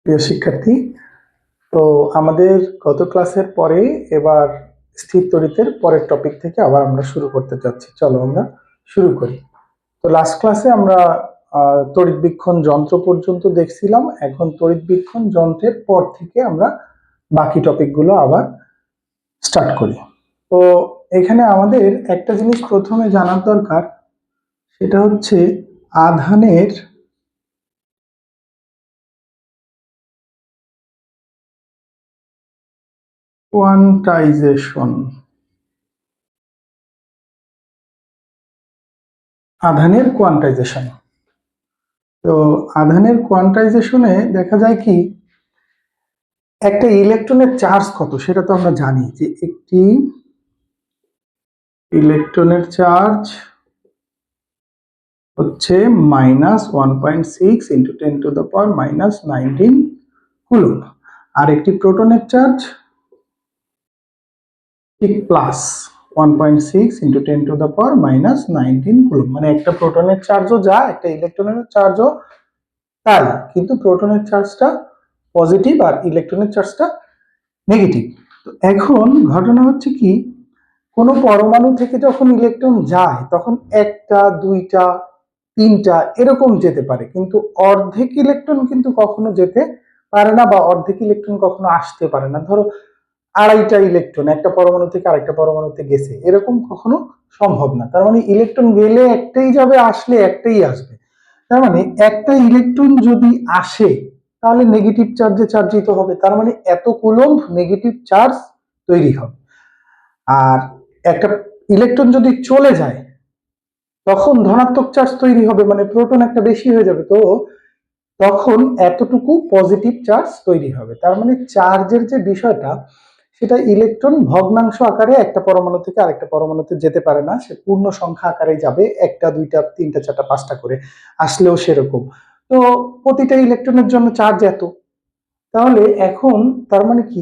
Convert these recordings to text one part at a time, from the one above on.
প্রিয় শিক্ষার্থী, তো আমাদের গত ক্লাসের পরে এবার স্থির তড়িতের পরের টপিক থেকে আবার আমরা শুরু করতে যাচ্ছি। চলো আমরা শুরু করি। তো লাস্ট ক্লাসে আমরা তড়িৎবীক্ষণ যন্ত্র পর্যন্ত দেখছিলাম। এখন তড়িৎবীক্ষণ যন্ত্রের পর থেকে আমরা বাকি টপিকগুলো আবার স্টার্ট করি। তো এখানে আমাদের একটা জিনিস প্রথমে জানার দরকার, সেটা হচ্ছে আধানের কোয়ান্টাইজেশন। আধানের কোয়ান্টাইজেশন। তো আধানের কোয়ান্টাইজেশনে দেখা যায় কি, একটা ইলেকট্রনের চার্জ কত সেটা তো আমরা জানি যে একটি ইলেকট্রনের চার্জ হচ্ছে -1.6 × 10⁻⁻⁹ কুলম্ব, আর একটি প্রোটনের চার্জ ঠিক +1.6 × 10⁻⁻⁹ কুলম্ব। মানে একটা প্রোটনের চার্জও যা, একটা ইলেকট্রনের চার্জও তাই, কিন্তু প্রোটনের চার্জটা পজিটিভ আর ইলেকট্রনের চার্জটা নেগেটিভ। তো এখন ঘটনা হচ্ছে কি, কোনো পরমাণু থেকে যখন ইলেকট্রন যায় তখন একটা, দুইটা, তিনটা এরকম যেতে পারে, কিন্তু অর্ধেক ইলেকট্রন কিন্তু কখনো যেতে পারে না, বা অর্ধেক ইলেকট্রন কখনো আসতে পারে না। ধরো আড়াইটা ইলেকট্রন একটা পরমাণু থেকে আরেকটা পরমাণুতে গেছে, এরকম কখনো সম্ভব না। তার মানে ইলেকট্রন গেলে একটাই যাবে, আসলে একটাই আসবে। তার মানে একটা ইলেকট্রন যদি আসে তাহলে নেগেটিভ চার্জে চার্জিত হবে, তার মানে এত কুলম্ব নেগেটিভ চার্জ তৈরি হবে। আর একটা ইলেকট্রন যদি চলে যায় তখন ধনাত্মক চার্জ তৈরি হবে, মানে প্রোটন একটা বেশি হয়ে যাবে, তো তখন এতটুকু পজিটিভ চার্জ তৈরি হবে। তার মানে চার্জের যে বিষয়টা, সেটা ইলেকট্রন ভগ্নাংশ আকারে একটা পরমাণু থেকে আরেকটা পরমাণুতে যেতে পারে না, সে পূর্ণ সংখ্যা আকারে যাবে, একটা, দুইটা, তিনটা, চারটা, পাঁচটা করে আসলেও সেরকম। তো প্রতিটা ইলেকট্রনের জন্য চার্জ এত, তাহলে এখন তার মানে কি,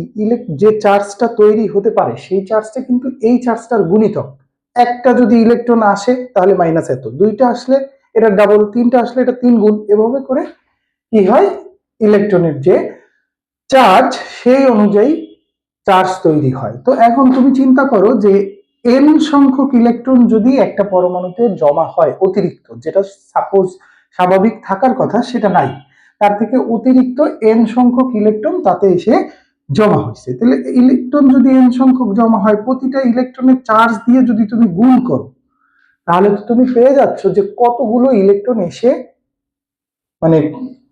যে চার্জটা তৈরি হতে পারে সেই চার্জটা কিন্তু এই চার্জটার গুণিতক। একটা যদি ইলেকট্রন আসে তাহলে মাইনাস এত, দুইটা আসলে এটা ডাবল, তিনটা আসলে এটা 3 গুণ, এভাবে করে কি হয়, ইলেকট্রনের যে চার্জ সেই অনুযায়ী চার্জ তৈরি হয়। তো এখন তুমি চিন্তা করো যে n সংখ্যক ইলেকট্রন যদি একটা পরমাণুতে জমা হয় অতিরিক্ত, যেটা সাপোজ স্বাভাবিক থাকার কথা সেটা নাই, তার থেকে অতিরিক্ত n সংখ্যক ইলেকট্রন তাতে এসে জমা হয়েছে, তাহলে ইলেকট্রন যদি n সংখ্যক জমা হয়, প্রতিটা ইলেকট্রনের চার্জ দিয়ে যদি তুমি গুণ করো, তাহলে তো তুমি পেয়ে যাচ্ছ যে কতগুলো ইলেকট্রন এসে, মানে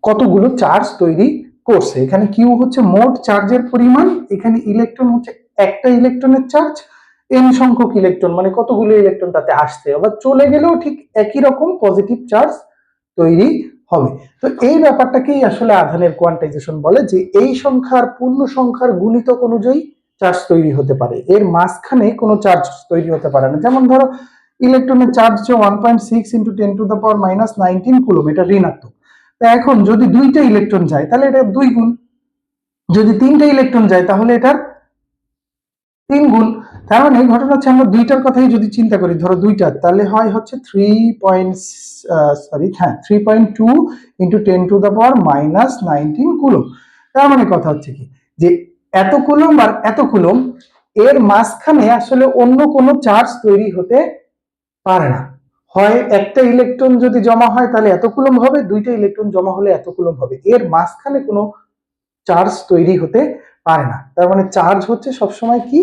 কতগুলো চার্জ তৈরি করছে। এখানে কিউ হচ্ছে মোট চার্জের পরিমাণ, এখানে ইলেকট্রন হচ্ছে একটা ইলেকট্রনের চার্জ, এন সংখ্যক ইলেকট্রন মানে কতগুলো ইলেকট্রন তাতে আসছে, আবার চলে গেলেও ঠিক একই রকম পজিটিভ চার্জ তৈরি হবে। তো এই ব্যাপারটাকেই আসলে আধানের কোয়ান্টাইজেশন বলে, যে এই সংখ্যার পূর্ণ সংখ্যার গুণিতক অনুযায়ী চার্জ তৈরি হতে পারে, এর মাঝখানে কোনো চার্জ তৈরি হতে পারে না। যেমন ধরো ইলেকট্রনের চার্জ হচ্ছে 1.6 × 10⁻⁻⁹ কুলম্ব, এটা ঋণাত্মক। এখন যদি দুইটা ইলেকট্রন যায় তাহলে এটা 2 গুণ, যদি তিনটা ইলেকট্রন যায় তাহলে এটার 3 গুণ। তার মানে ঘটনা হচ্ছে, আমরা দুইটার কথাই যদি চিন্তা করি, ধরো দুইটা, তাহলে হয় হচ্ছে 3.2 × 10⁻⁻⁹ কুলম্ব। তার মানে কথা হচ্ছে কি, যে এত কুলম্ব আর এত কুলম্ব, এর মাঝখানে আসলে অন্য কোনো চার্জ তৈরি হতে পারে না। হয় একটা ইলেকট্রন যদি জমা হয় তাহলে এত কুলম্ব হবে, দুইটা ইলেকট্রন জমা হলে এত কুলম্ব হবে, এর মাঝখানে কোনো চার্জ তৈরি হতে পারে না। তার মানে চার্জ হচ্ছে সবসময় কি,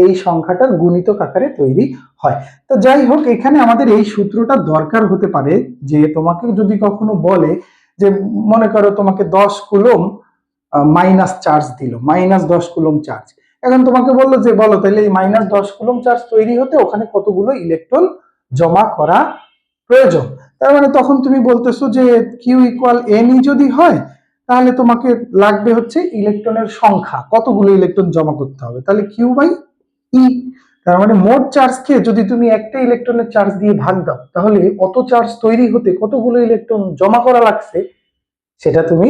এই সংখ্যাটার গুণিতক আকারে তৈরি হয়। তো যাই হোক, এখানে আমাদের এই সূত্রটা দরকার হতে পারে, যে তোমাকে যদি কখনো বলে যে মনে করো তোমাকে 10 কুলম্ব মাইনাস চার্জ দিল, -10 কুলম্ব চার্জ, এখন তোমাকে বললো যে বলো তাহলে এই -10 কুলম্ব চার্জ তৈরি হতে ওখানে কতগুলো ইলেকট্রন জমা করা প্রয়োজন। তার মানে তখন তুমি বলতেছো যে কিউ ইকুয়াল এন যদি হয়, তাহলে তোমাকে লাগবে হচ্ছে ইলেকট্রনের সংখ্যা, কতগুলো ইলেকট্রন জমা করতে হবে, তাহলে কিউ বাই ই। তার মানে মোট চার্জকে যদি তুমি একটা ইলেকট্রনের চার্জ দিয়ে ভাগ দাও, তাহলে অত চার্জ তৈরি হতে কতগুলো ইলেকট্রন জমা করা লাগছে সেটা তুমি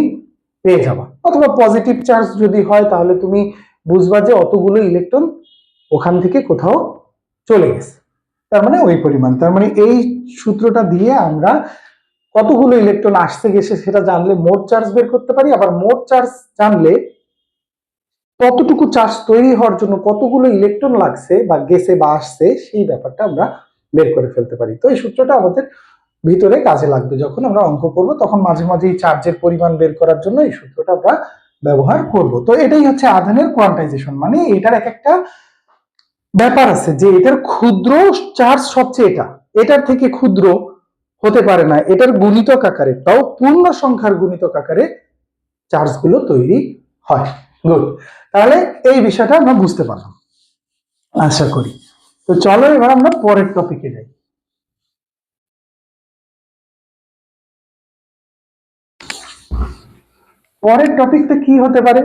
পেয়ে যাবা। অথবা পজিটিভ চার্জ যদি হয় তাহলে তুমি বুঝবা যে অতগুলো ইলেকট্রন ওখান থেকে কোথাও চলে গেছে, তার মানে ওই পরিমাণ। তার মানে এই সূত্রটা দিয়ে আমরা কতগুলো ইলেকট্রন আসছে গেছে সেটা জানলে মোট চার্জ বের করতে পারি, আবার মোট চার্জ জানলে কতটুকু চার্জ তৈরি হওয়ার জন্য কতগুলো ইলেকট্রন লাগছে বা গেছে বা আসছে সেই ব্যাপারটা আমরা বের করে ফেলতে পারি। তো এই সূত্রটা আমাদের ভিতরে কাজে লাগবে, যখন আমরা অঙ্ক করব তখন মাঝে মাঝে এই চার্জের পরিমাণ বের করার জন্য এই সূত্রটা আমরা ব্যবহার করব। তো এটাই হচ্ছে আধানের কোয়ান্টাইজেশন, মানে এটার এক একটা ব্যাপার আছে যে এটার ক্ষুদ্র চার্জ সবচেয়ে এটার থেকে ক্ষুদ্র হতে পারে না, এটার গুণিতক আকারে, তাও পূর্ণ সংখ্যার গুণিতক আকারে চার্জগুলো তৈরি হয়। গুড, তাহলে এই বিষয়টা আমরা বুঝতে পারলাম আশা করি। তো চলো এবার আমরা পরের টপিকে যাই। পরের টপিকটা কি হতে পারে?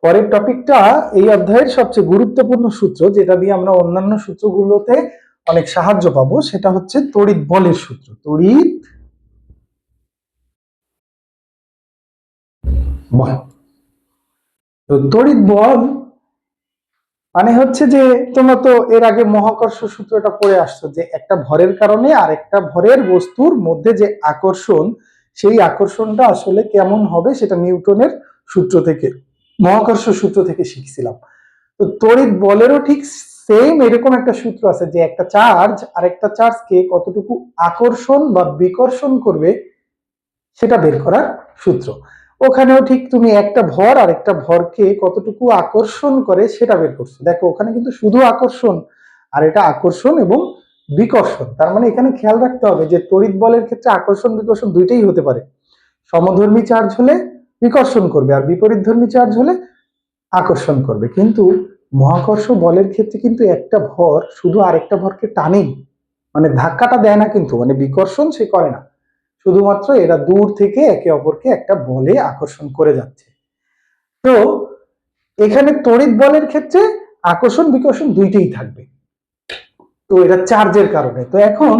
পরের টপিকটা এই অধ্যায়ের সবচেয়ে গুরুত্বপূর্ণ সূত্র, যেটা দিয়ে আমরা অন্যান্য সূত্রগুলোতে অনেক সাহায্য পাবো, সেটা হচ্ছে তড়িৎ বলের সূত্র। তড়িৎ বল। তো তড়িৎ বল মানে হচ্ছে যে তোমরা তো এর আগে মহাকর্ষ সূত্রটা পড়ে আসছো, যে একটা ভরের কারণে আরেকটা ভরের বস্তুর মধ্যে যে আকর্ষণ, সেই আকর্ষণটা আসলে কেমন হবে সেটা নিউটনের সূত্র থেকে, মহাকর্ষ সূত্র থেকে শিখছিলাম। তো তড়িৎ বলেরও ঠিক সেম এরকম একটা সূত্র আছে, যে একটা চার্জ আরেকটা চার্জকে কতটুকু আকর্ষণ বা বিকর্ষণ করবে সেটা বের করার সূত্র। ওখানেও ঠিক তুমি একটা ভর আর একটা ভরকে কতটুকু আকর্ষণ করে সেটা বের করছো। দেখো ওখানে কিন্তু শুধু আকর্ষণ, আর এটা আকর্ষণ এবং বিকর্ষণ। তার মানে এখানে খেয়াল রাখতে হবে যে তড়িৎ বলের ক্ষেত্রে আকর্ষণ বিকর্ষণ দুইটাই হতে পারে। সমধর্মী চার্জ হলে বিকর্ষণ করবে, আর বিপরীতধর্মী চার্জ হলে আকর্ষণ করবে। কিন্তু মহাকর্ষ বলের ক্ষেত্রে কিন্তু একটা ভর শুধু আরেকটা ভরকে টানেই, মানে ধাক্কাটা দেয় না, কিন্তু মানে বিকর্ষণ সে করে না, শুধুমাত্র এরা দূর থেকে একে অপরকে একটা বলে আকর্ষণ করে যাচ্ছে। তো এখানে তড়িৎ বলের ক্ষেত্রে আকর্ষণ বিকর্ষণ দুইটাই থাকবে। তো এটা চার্জের কারণে। তো এখন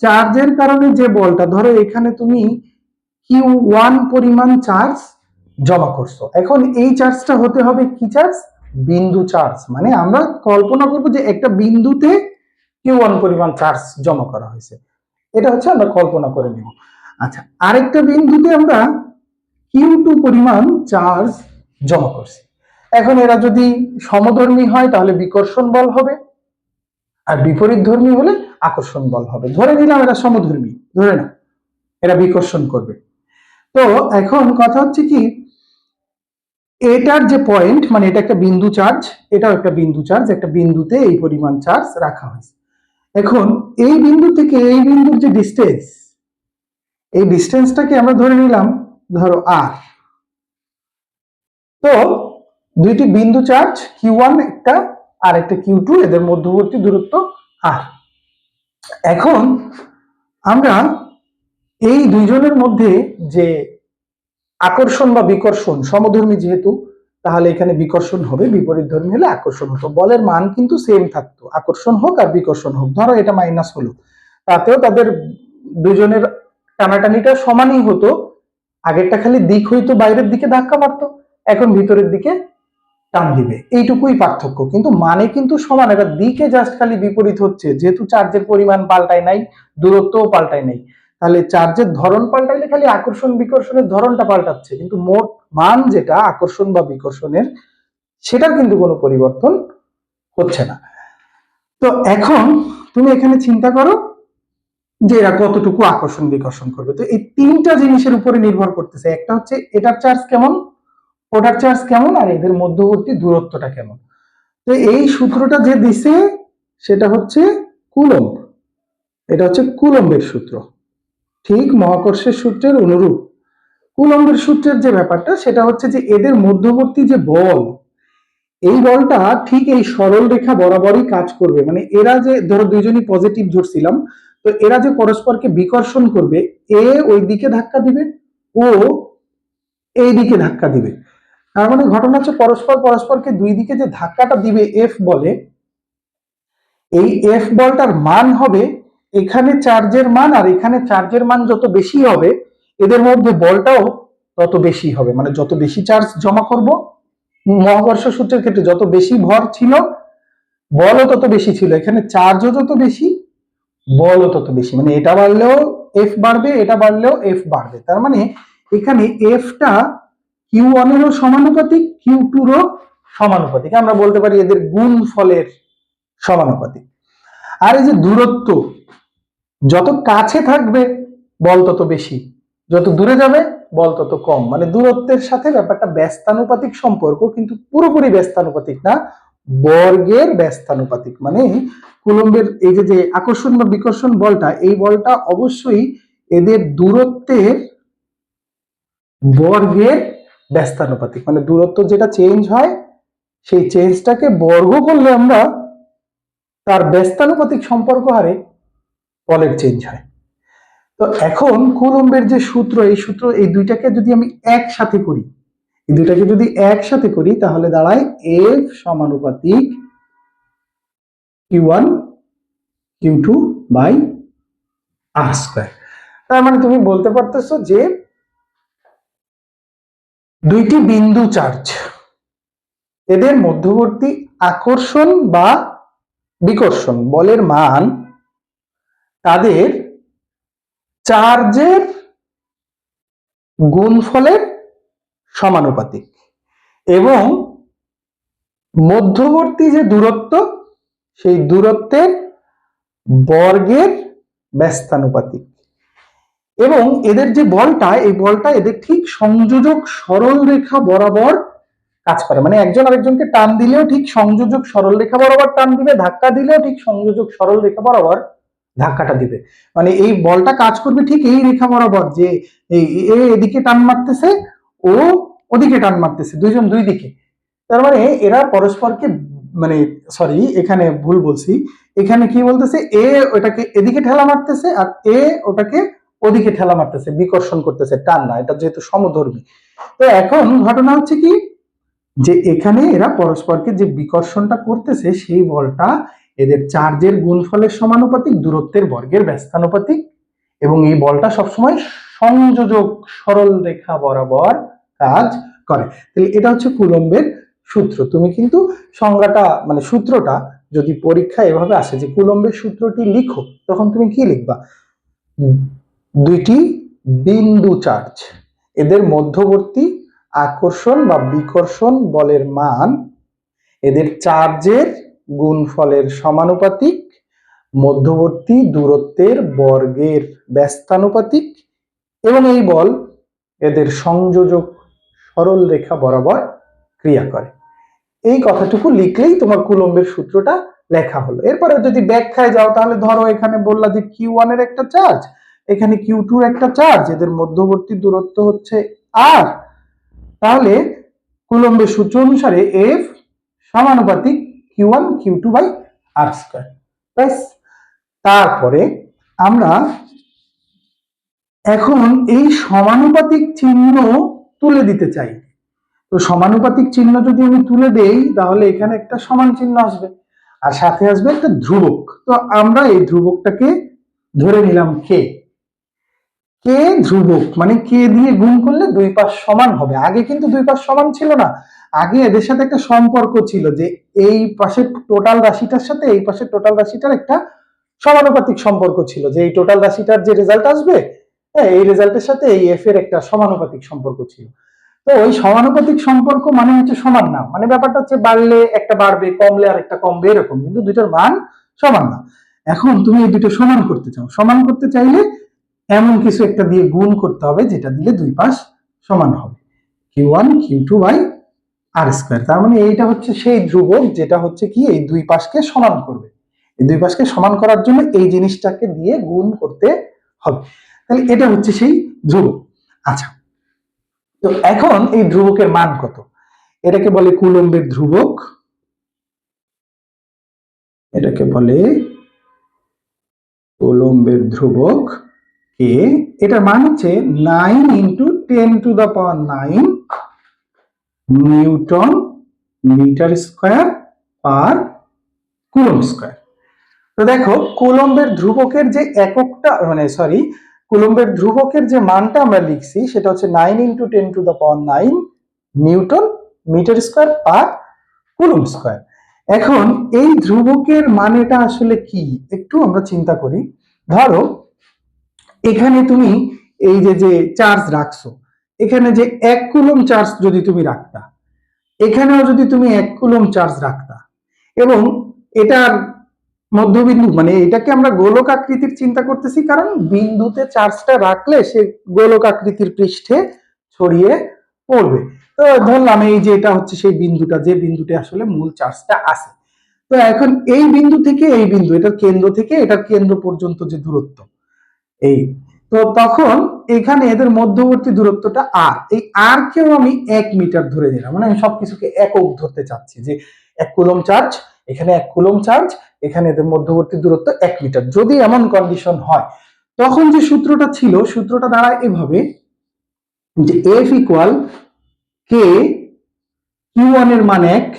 চার্জের কারণে যে বলটা, ধরো এখানে তুমি Q1 পরিমাণ চার্জ জমা করছো, এখন এই চার্জটা হতে হবে কি চার্জ? বিন্দু চার্জ। মানে আমরা কল্পনা করবো যে একটা বিন্দুতে Q1 পরিমাণ চার্জ জমা করা হয়েছে, এটা হচ্ছে আমরা কল্পনা করে নিব। আচ্ছা, আরেকটা বিন্দুতে আমরা Q2 পরিমাণ চার্জ জমা করছি। এখন এরা যদি সমধর্মী হয় তাহলে বিকর্ষণ বল হবে, আর বিপরীত ধর্মী হলে আকর্ষণ বল হবে। ধরে নিলাম এরা সমধর্মী, ধরে না এরা বিকর্ষণ করবে। তো এখন কথা হচ্ছে কি, এটার যে পয়েন্ট, মানে এটা একটা বিন্দু চার্জ, এটাও একটা বিন্দু চার্জ, একটা বিন্দুতে এই পরিমাণ চার্জ রাখা হয়েছে। এখন এই বিন্দু থেকে এই বিন্দুর যে ডিস্টেন্স, এই ডিস্টেন্সটাকে আমরা ধরে নিলাম ধরো আর। তো দুইটি বিন্দু চার্জ Q1 একটা আর একটা Q2, এদের মধ্যবর্তী দূরত্ব আর। এখন আমরা এই দুইজনের মধ্যে যে আকর্ষণ বা বিকর্ষণ, সমধর্মী যেহেতু, তাহলে এখানে বিকর্ষণ হবে, বিপরীত ধর্মী হলে আকর্ষণ হতো। বলের মান কিন্তু সেম থাকতো, আকর্ষণ হোক আর বিকর্ষণ হোক। ধরো এটা মাইনাস হলো, তাতেও তাদের দুজনের টানাটানিটা সমানই হতো। আগেরটা খালি দিক হইতো বাইরের দিকে ধাক্কা মারতো, এখন ভিতরের দিকে টান দিবে, এইটুকুই পার্থক্য, কিন্তু মানে কিন্তু সমান। এটা দিকে জাস্ট খালি বিপরীত হচ্ছে, যেহেতু চার্জের পরিমাণ পাল্টায় নাই, দূরত্বও পাল্টায় নাই, তাহলে চার্জের ধরন পাল্টাইলে খালি আকর্ষণ বিকর্ষণের ধরনটা পাল্টাচ্ছে, কিন্তু মোট মান যেটা আকর্ষণ বা বিকর্ষণের, সেটার কিন্তু কোনো পরিবর্তন হচ্ছে না। তো এখন তুমি এখানে চিন্তা করো যে এরা কতটুকু আকর্ষণ বিকর্ষণ করবে। তো এই তিনটা জিনিসের উপরে নির্ভর করতেছে, একটা হচ্ছে এটার চার্জ কেমন, ওটার চার্জ কেমন, আর এদের মধ্যবর্তী দূরত্বটা কেমন। তো এই সূত্রটা যে দিছে সেটা হচ্ছে কুলম্ব, এটা হচ্ছে কুলম্বের সূত্র, ঠিক মহাকর্ষের সূত্রের অনুরূপ। কুলম্বের সূত্রের যে ব্যাপারটা সেটা হচ্ছে যে এদের মধ্যবর্তী যে বল, এই বলটা ঠিক এই সরল রেখা বরাবরই কাজ করবে। মানে এরা যে ধরো দুইজনই পজিটিভ ধরছিলাম, তো এরা যে পরস্পরকে বিকর্ষণ করবে, এ ওই দিকে ধাক্কা দিবে, ও এই দিকে ধাক্কা দিবে। তার মানে ঘটনা হচ্ছে পরস্পর পরস্পরকে দুই দিকে যে ধাক্কাটা দিবে এফ বলে, এই এফ বলটার মান হবে এখানে চার্জের মান, আর এখানে চার্জের মান যত বেশি হবে এদের মধ্যে বলটাও তত বেশি হবে। মানে যত বেশি চার্জ জমা করব, মহাকর্ষ সূত্রের ক্ষেত্রে যত বেশি ভর ছিল বলও তত বেশি ছিল, এখানে চার্জও যত বেশি বলও তত বেশি। মানে এটা বাড়লেও এফ বাড়বে, এটা বাড়লেও এফ বাড়বে। তার মানে এখানে এফটা Q1 এরও সমানুপাতিক, Q2 সমানুপাতিক, আমরা বলতে পারি এদের গুণফলের সমানুপাতিক। আর এই যে দূরত্ব, যত কাছে থাকবে বল তত বেশি, যত দূরে যাবে বল তত কম। মানে দূরত্বের সাথে ব্যাপারটা ব্যস্তানুপাতিক সম্পর্ক, কিন্তু পুরোপুরি ব্যস্তানুপাতিক না, বর্গের ব্যস্তানুপাতিক। মানে কুলম্বের এই যে আকর্ষণ বা বিকর্ষণ বলটা, এই বলটা অবশ্যই এদের দূরত্বের বর্গের ব্যস্তানুপাতিক। মানে দূরত্ব যেটা চেঞ্জ হয়, সেই চেঞ্জটাকে বর্গ করলে আমরা তার ব্যস্তানুপাতিক সম্পর্ক হারে বলের চেঞ্জ হয়। তো এখন কুলম্বের যে সূত্র, এই সূত্র এই দুইটাকে যদি আমি একসাথে করি, এই দুইটাকে যদি একসাথে করি তাহলে দাঁড়ায় এফ সমানুপাতিক Q1 Q2 by R square. তার মানে তুমি বলতে পারতেছো যে দুইটি বিন্দু চার্জ, এদের মধ্যবর্তী আকর্ষণ বা বিকর্ষণ বলের মান তাদের চার্জের গুণফলের সমানুপাতিক, এবং মধ্যবর্তী যে দূরত্ব, সেই দূরত্বের বর্গের ব্যস্তানুপাতিক। এবং এদের যে বলটা, এই বলটা এদের ঠিক সংযোজক সরল রেখা বরাবর কাজ করে। মানে একজন আরেকজনকে টান দিলেও ঠিক সংযোজক সরল রেখা বরাবর টান দিবে, ধাক্কা দিলেও ঠিক সংযোজক সরল রেখা বরাবর ধাক্কাটা দিবে। মানে এই বলটা কাজ করবে ঠিক এই রেখা বরাবর, যে এই এদিকে টান মারতেছে, ও ওদিকে টান মারতেছে, দুইজন দুই দিকে। তার মানে এরা পরস্পরকে, মানে সরি এখানে ভুল বলছি, এখানে কি বলতেছে, এ ওটাকে এদিকে ঠেলা মারতেছে আর এ ওটাকে ওদিকে ঠেলা মারতেছে, বিকর্ষণ করতেছে, টান না, এটা যেহেতু সমধর্মী। তো এখন ঘটনা হচ্ছে কি, যে এখানে এরা পরস্পরকে যে বিকর্ষণটা করতেছে, সেই বলটা এদের চার্জের গুণফলের সমানুপাতিক, দূরত্বের বর্গের ব্যস্তানুপাতিক, এবং এই বলটা সবসময় সংযোজক সরল রেখা বরাবর কাজ করে। তাহলে এটা হচ্ছে কুলম্বের সূত্র। তুমি কিন্তু সংজ্ঞাটা, মানে সূত্রটা যদি পরীক্ষা এভাবে আসে যে কুলম্বের সূত্রটি লিখো, তখন তুমি কি লিখবা? দুইটি বিন্দু চার্জ, এদের মধ্যবর্তী আকর্ষণ বা বিকর্ষণ বলের মান এদের চার্জের গুণফলের সমানুপাতিক, মধ্যবর্তী দূরত্বের বর্গের ব্যস্তানুপাতিক, এবং এই বল এদের সংযোজক সরল রেখা বরাবর ক্রিয়া করে। এই কথাটুকু লিখলেই তোমার কুলম্বের সূত্রটা লেখা হলো। এরপরে যদি ব্যাখ্যায় যাও, তাহলে ধরো এখানে বললা যে Q1 এর একটা চার্জ, এখানে Q2 এর একটা চার্জ, এদের মধ্যবর্তী দূরত্ব হচ্ছে R, তাহলে কুলম্বের সূত্র অনুসারে F সমানুপাতিক Q1 Q2 by R square. ব্যাস। তারপরে আমরা এখন এই সমানুপাতিক চিহ্ন তুলে দিতে চাই। তো সমানুপাতিক চিহ্ন যদি আমি তুলে দেই, তাহলে এখানে একটা সমান চিহ্ন আসবে আর সাথে আসবে একটা ধ্রুবক। তো আমরা এই ধ্রুবকটাকে ধরে নিলাম কে। কে ধ্রুবক মানে কে দিয়ে গুণ করলে দুই পাশ সমান হবে। আগে কিন্তু দুই পাশ সমান ছিল না, আগে এদের সাথে একটা সম্পর্ক ছিল যে এই পাশের টোটাল রাশিটার সাথে এই পাশের টোটাল রাশিটার একটা সমানুপাতিক সম্পর্ক ছিল, যে এই টোটাল রাশিটার যে রেজাল্ট আসবে, এই রেজাল্টের সাথে এই এফ এর একটা সমানুপাতিক সম্পর্ক ছিল। তো ওই সমানুপাতিক সম্পর্ক মানে হচ্ছে সমান না, মানে ব্যাপারটা হচ্ছে বাড়লে একটা বাড়বে, কমলে আর একটা কমবে, এরকম, কিন্তু দুইটার মান সমান না। এখন তুমি এই দুটো সমান করতে চাও, সমান করতে চাইলে এমন কিছু একটা দিয়ে গুণ করতে হবে যেটা দিলে দুই পাশ সমান হবে, Q1 Q2 by R square. তার মানে এইটা হচ্ছে সেই ধ্রুবক যেটা হচ্ছে কি এই দুই পাশকে সমান করবে। এই দুই পাশকে সমান করার জন্য এই জিনিসটাকে দিয়ে গুণ করতে হবে। তাহলে এটা হচ্ছে সেই ধ্রুবক। আচ্ছা, তো এখন এই ধ্রুবকের মান কত? এটাকে বলে কুলম্বের ধ্রুবক, এটাকে বলে কুলম্বের ধ্রুবক কে। এটার মান হচ্ছে 9 × 10⁹ newton metre square per coulomb square. তো দেখো কুলম্বের ধ্রুবকের যে এককটা, মানে সরি, কুলম্বের ধ্রুবকের যে মানটা আমরা লিখছি সেটা হচ্ছে 9 × 10⁹ newton metre square per coulomb square. এখন এই ধ্রুবকের মানেটা আসলে কি একটু আমরা চিন্তা করি। ধরো এখানে তুমি এই যে যে চার্জ রাখছো, এখানে যে 1 কুলম্ব চার্জ যদি তুমি রাখতা, এখানেও যদি তুমি 1 কুলম্ব চার্জ রাখতা, এবং এটার মধ্যবিন্দু মানে এটাকে আমরা গোলক আকৃতির চিন্তা করতেছি, কারণ বিন্দুতে চার্জটা রাখলে সে গোলক আকৃতির পৃষ্ঠে ছড়িয়ে পড়বে। তো ধরলাম এই যে এটা হচ্ছে সেই বিন্দুটা, যে বিন্দুতে আসলে মূল চার্জটা আছে। তো এখন এই বিন্দু থেকে এই বিন্দু, এটার কেন্দ্র থেকে এটার কেন্দ্র পর্যন্ত যে দূরত্ব, এই তো তখন এখানে এদের মধ্যবর্তী দূরত্বটা আর, এই আর কেও আমি 1 মিটার ধরে নিলাম, মানে আমি সবকিছুকে একক ধরতে চাচ্ছি, যে 1 কুলম্ব চার্জ, এখানে 1 কুলম্ব চার্জ, এখানে এদের মধ্যবর্তী দূরত্ব 1 মিটার। যদি এমন কন্ডিশন হয়, তখন যে সূত্রটা ছিল, সূত্রটা দাঁড়ায় এভাবে যে F ইকুয়াল কে, Q1 এর মান 1,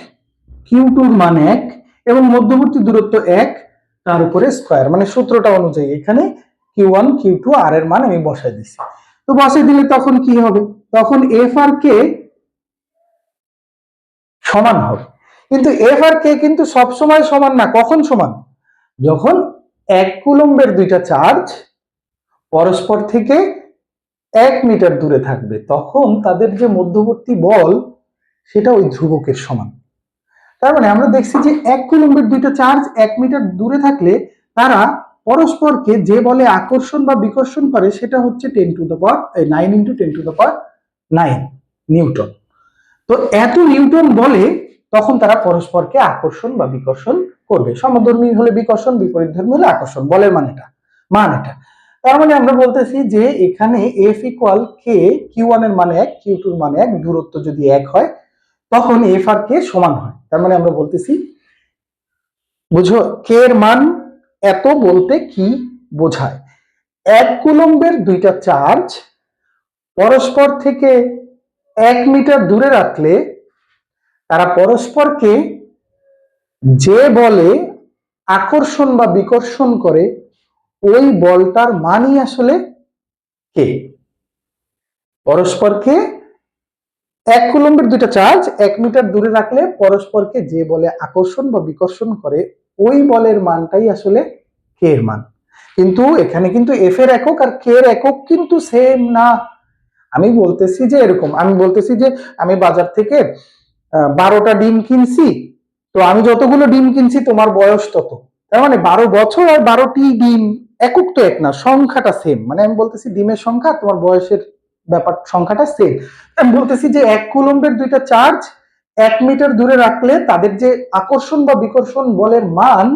Q2 এর মান 1 এবং মধ্যবর্তী দূরত্ব 1, তার উপরে স্কয়ার। মানে সূত্রটা অনুযায়ী এখানে Q1 Q2 আর এর মান আমি বসাই দিছি। তো বসাই দিলে তখন কি হবে, তখন F আর K সমান হবে। কিন্তু F আর K কিন্তু সব সময় সমান না। কখন সমান? যখন 1 কুলম্বের দুইটা চার্জ পরস্পর থেকে 1 মিটার দূরে থাকবে, তখন তাদের যে মধ্যবর্তী বল সেটা ওই ধ্রুবকের সমান। তার মানে আমরা দেখছি যে 1 কুলম্বের দুইটা চার্জ 1 মিটার দূরে থাকলে তারা পরস্পরকে যে বলে আকর্ষণ বা বিকর্ষণ করে, সেটা হচ্ছে 9 × 10⁹ নিউটন। তো এত নিউটন বলে তখন তারা পরস্পরকে আকর্ষণ বা বিকর্ষণ করবে। সমধর্মী হলে বিকর্ষণ, বিপরীতধর্মী হলে আকর্ষণ। বলের মান এটা। তার মানে আমরা বলতেছি যে এখানে F ইকুয়াল কে, Q1 এর মান 1, Q2 এর মান 1, দূরত্ব যদি 1 হয় তখন F আর K সমান হয়। তার মানে আমরা বলতেছি, বুঝো কে এর মান এত বলতে কি বোঝায়? 1 কুলম্বের দুইটা চার্জ পরস্পর থেকে 1 মিটার দূরে রাখলে তারা পরস্পরকে যে বলে আকর্ষণ বা বিকর্ষণ করে, ওই বলটার মানই আসলে কে। পরস্পরকে 1 কুলম্বের দুইটা চার্জ 1 মিটার দূরে রাখলে পরস্পরকে যে বলে আকর্ষণ বা বিকর্ষণ করে, ওই বলের মানটাই আসলে কে এর মান। কিন্তু এখানে কিন্তু এফ এর একক আর কে এর একক কিন্তু সেম না। আমি বলতেছি যে এরকম, আমি বলতেছি যে আমি বাজার থেকে 12টা ডিম কিনছি, তো আমি যতগুলো ডিম কিনছি তোমার বয়স তত, তার মানে 12 বছর আর 12টি ডিম, একক তো এক না, সংখ্যাটা সেম। মানে আমি বলতেছি ডিমের সংখ্যা তোমার বয়সের ব্যাপার সংখ্যাটা সেম। আমি বলতেছি যে 1 কুলম্বের দুইটা চার্জ 1 মিটার দূরে রাখলে তাদের যে আকর্ষণ বা বিকর্ষণ বলের মান,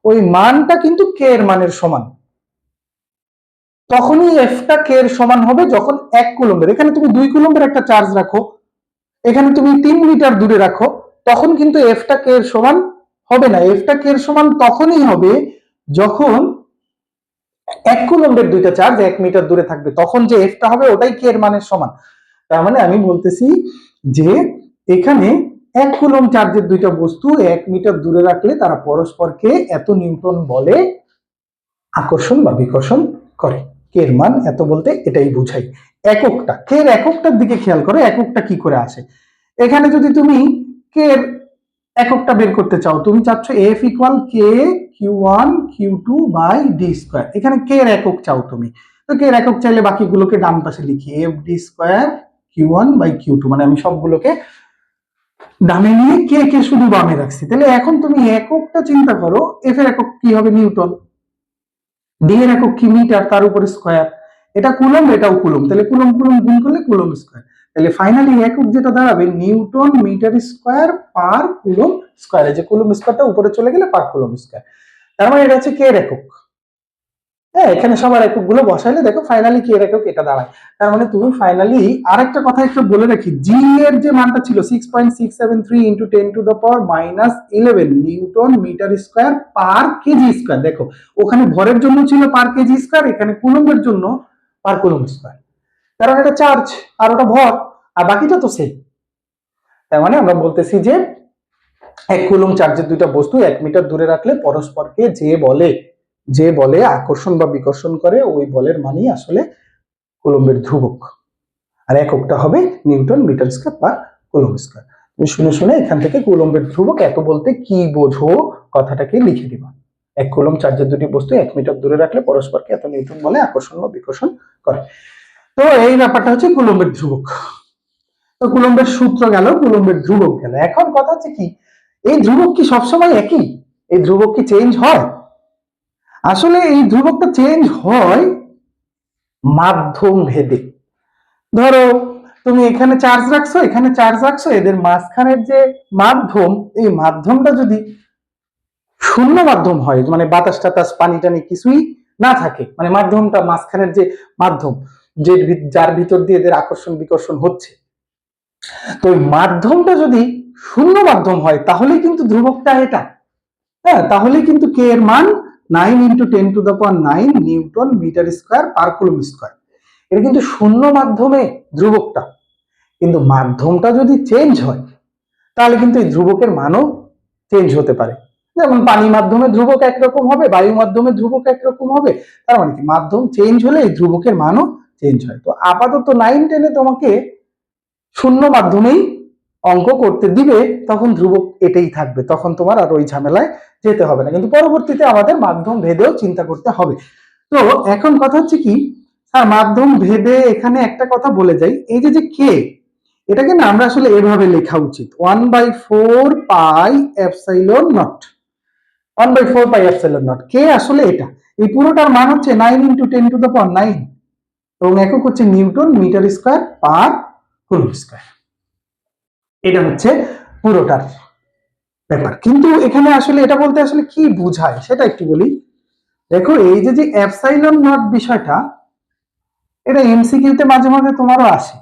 ওই মানটা কিন্তু কে এর মানের সমান। তখনই এফটা কে এর সমান হবে যখন 1 কুলম্বের, এখানে তুমি 2 কুলম্বের একটা চার্জ রাখো, এখানে তুমি 3 মিটার দূরে রাখো, তখন কিন্তু এফটা কে এর সমান হবে না। এফটা কে এর সমান তখনই হবে যখন 1 কুলম্বের দুইটা চার্জ 1 মিটার দূরে থাকবে, তখন যে এফটা হবে ওটাই কে এর মানের সমান। তার মানে আমি বলতেছি যে এখানে 1 কুলম্ব চার্জের দুইটা বস্তু 1 মিটার দূরে রাখলে তারা পরস্পরকে এত নিউটন বলে আকর্ষণ বা বিকর্ষণ করে। কে এর মান এত বলতে এটাই বুঝাই। এককটা, কে এর এককটার দিকে খেয়াল করো, এককটা কি করে আসে। এখানে যদি তুমি কে এর এককটা বের করতে চাও, তুমি চাচ্ছ F equal K Q1 Q2 by D square. এখানে কে এর একক চাও তুমি, তো কে এর একক চাইলে বাকিগুলোকে ডান পাশে লিখি, F D square Q1 by Q2, মানে আমি সবগুলোকে ডানে নিয়ে কে কে শুধু বামে রাখছি। তাহলে এখন তুমি এককটা চিন্তা করো, এফ এর একক কি হবে নিউটন, ডি এর একক কি মিটার, তার উপরে স্কয়ার, এটা কুলম্ব এটাও কুলম্ব, তাহলে কুলম্ব কুলম্ব গুণ করলে কুলম্ব স্কয়ার। তাহলে ফাইনালি একক যেটা দাঁড়াবে newton metre square per coulomb square. এই যে কুলম্ব স্কয়ারটা উপরে চলে গেলে পার কুলম্ব স্কয়ার। তার মানে এটা হচ্ছে কে এর একক। হ্যাঁ, এখানে সবার একক গুলো বসাইলে দেখো ফাইনালি কে এর একক এটা দাঁড়ায়। তার মানে তুমি ফাইনালি আরেকটা কথা একটু বলে রাখি, জি এর যে মানটা ছিল 6.673 × 10⁻11 newton metre square per KG square, দেখো ওখানে ভরের জন্য ছিল পার কেজি স্কয়ার, এখানে কুলম্বের জন্য পার কুলম্ব স্কয়ার। কারণ এটা চার্জ আর ওটা ভর, আর বাকিটা তো সেম। তার মানে আমরা বলতেছি যে 1 কুলম্ব চার্জের দুইটা বস্তু 1 মিটার দূরে রাখলে পরস্পরকে যে বলে আকর্ষণ বা বিকর্ষণ করে, ওই বলের মানই আসলে কুলম্বের ধ্রুবক। আর এককটা হবে newton metre square per coulomb square. তুমি শুনে শুনে এখান থেকে কুলম্বের ধ্রুবক এত বলতে কি বোঝো কথাটাকে লিখে দিবা। 1 কুলম্ব চার্জের দুটি বস্তু 1 মিটার দূরে রাখলে পরস্পরকে এত নিউটন বলে আকর্ষণ বা বিকর্ষণ করে। তো এই ব্যাপারটা হচ্ছে কুলম্বের ধ্রুবক। তো কুলম্বের সূত্র গেল, কুলম্বের ধ্রুবক গেল। এখন কথা হচ্ছে কি, এই ধ্রুবক কি সবসময় একই? এই ধ্রুবক কি চেঞ্জ হয়? আসলে এই ধ্রুবকটা চেঞ্জ হয় মাধ্যম ভেদে। ধরো তুমি এখানে চার্জ রাখছো, এখানে চার্জ রাখছো, এদের মাঝখানের যে মাধ্যম, এই মাধ্যমটা যদি শূন্য মাধ্যম হয়, মানে বাতাস টাতাস পানি টানি কিছুই না থাকে, মানে মাধ্যমটা মাঝখানের যে মাধ্যম, যে যার ভিতর দিয়ে এদের আকর্ষণ বিকর্ষণ হচ্ছে, তো ওই মাধ্যমটা যদি শূন্য মাধ্যম হয় তাহলে কিন্তু ধ্রুবকটা এটা, হ্যাঁ, তাহলে কিন্তু কে এর মান 9 × 10⁹ newton metre square per coulomb square. এটা কিন্তু শূন্য মাধ্যমে ধ্রুবকটা, কিন্তু মাধ্যমটা যদি চেঞ্জ হয় তাহলে কিন্তু এই ধ্রুবকের মানও চেঞ্জ হতে পারে। যেমন পানি মাধ্যমে ধ্রুবক একরকম হবে, বায়ু মাধ্যমে ধ্রুবক একরকম হবে, তার মানে কি মাধ্যম চেঞ্জ হলে এই ধ্রুবকের মানও চেঞ্জ হয়। তো আপাতত 9-10-এ তোমাকে শূন্য মাধ্যমেই অঙ্ক করতে দিবে, তখন ধ্রুবক এটাই থাকবে, তখন তোমার আর ওই ঝামেলায় যেতে হবে না, কিন্তু পরবর্তীতে আমাদের মাধ্যম ভেদেও চিন্তা করতে হবে। তো এখন কথা হচ্ছে কি, স্যার মাধ্যম ভেদে এখানে একটা কথা বলে যাই, এই যে কে, এটাকে না আমরা আসলে এভাবে লেখা উচিত 1/4πε0, 1/4πε0। কে আসলে এটা, এই পুরোটার মান হচ্ছে 9 × 10⁹ এবং একক হচ্ছে newton metre square per coulomb square. এটা হচ্ছে পুরোটার ব্যাপার। কিন্তু এখানে আসলে এটা বলতে আসলে কি বোঝায় সেটা একটু বলি। দেখো এই যে এপসাইলন নট বিষয়টা, এটা এমসিকিউতে মাঝে মাঝে তোমারও আসে।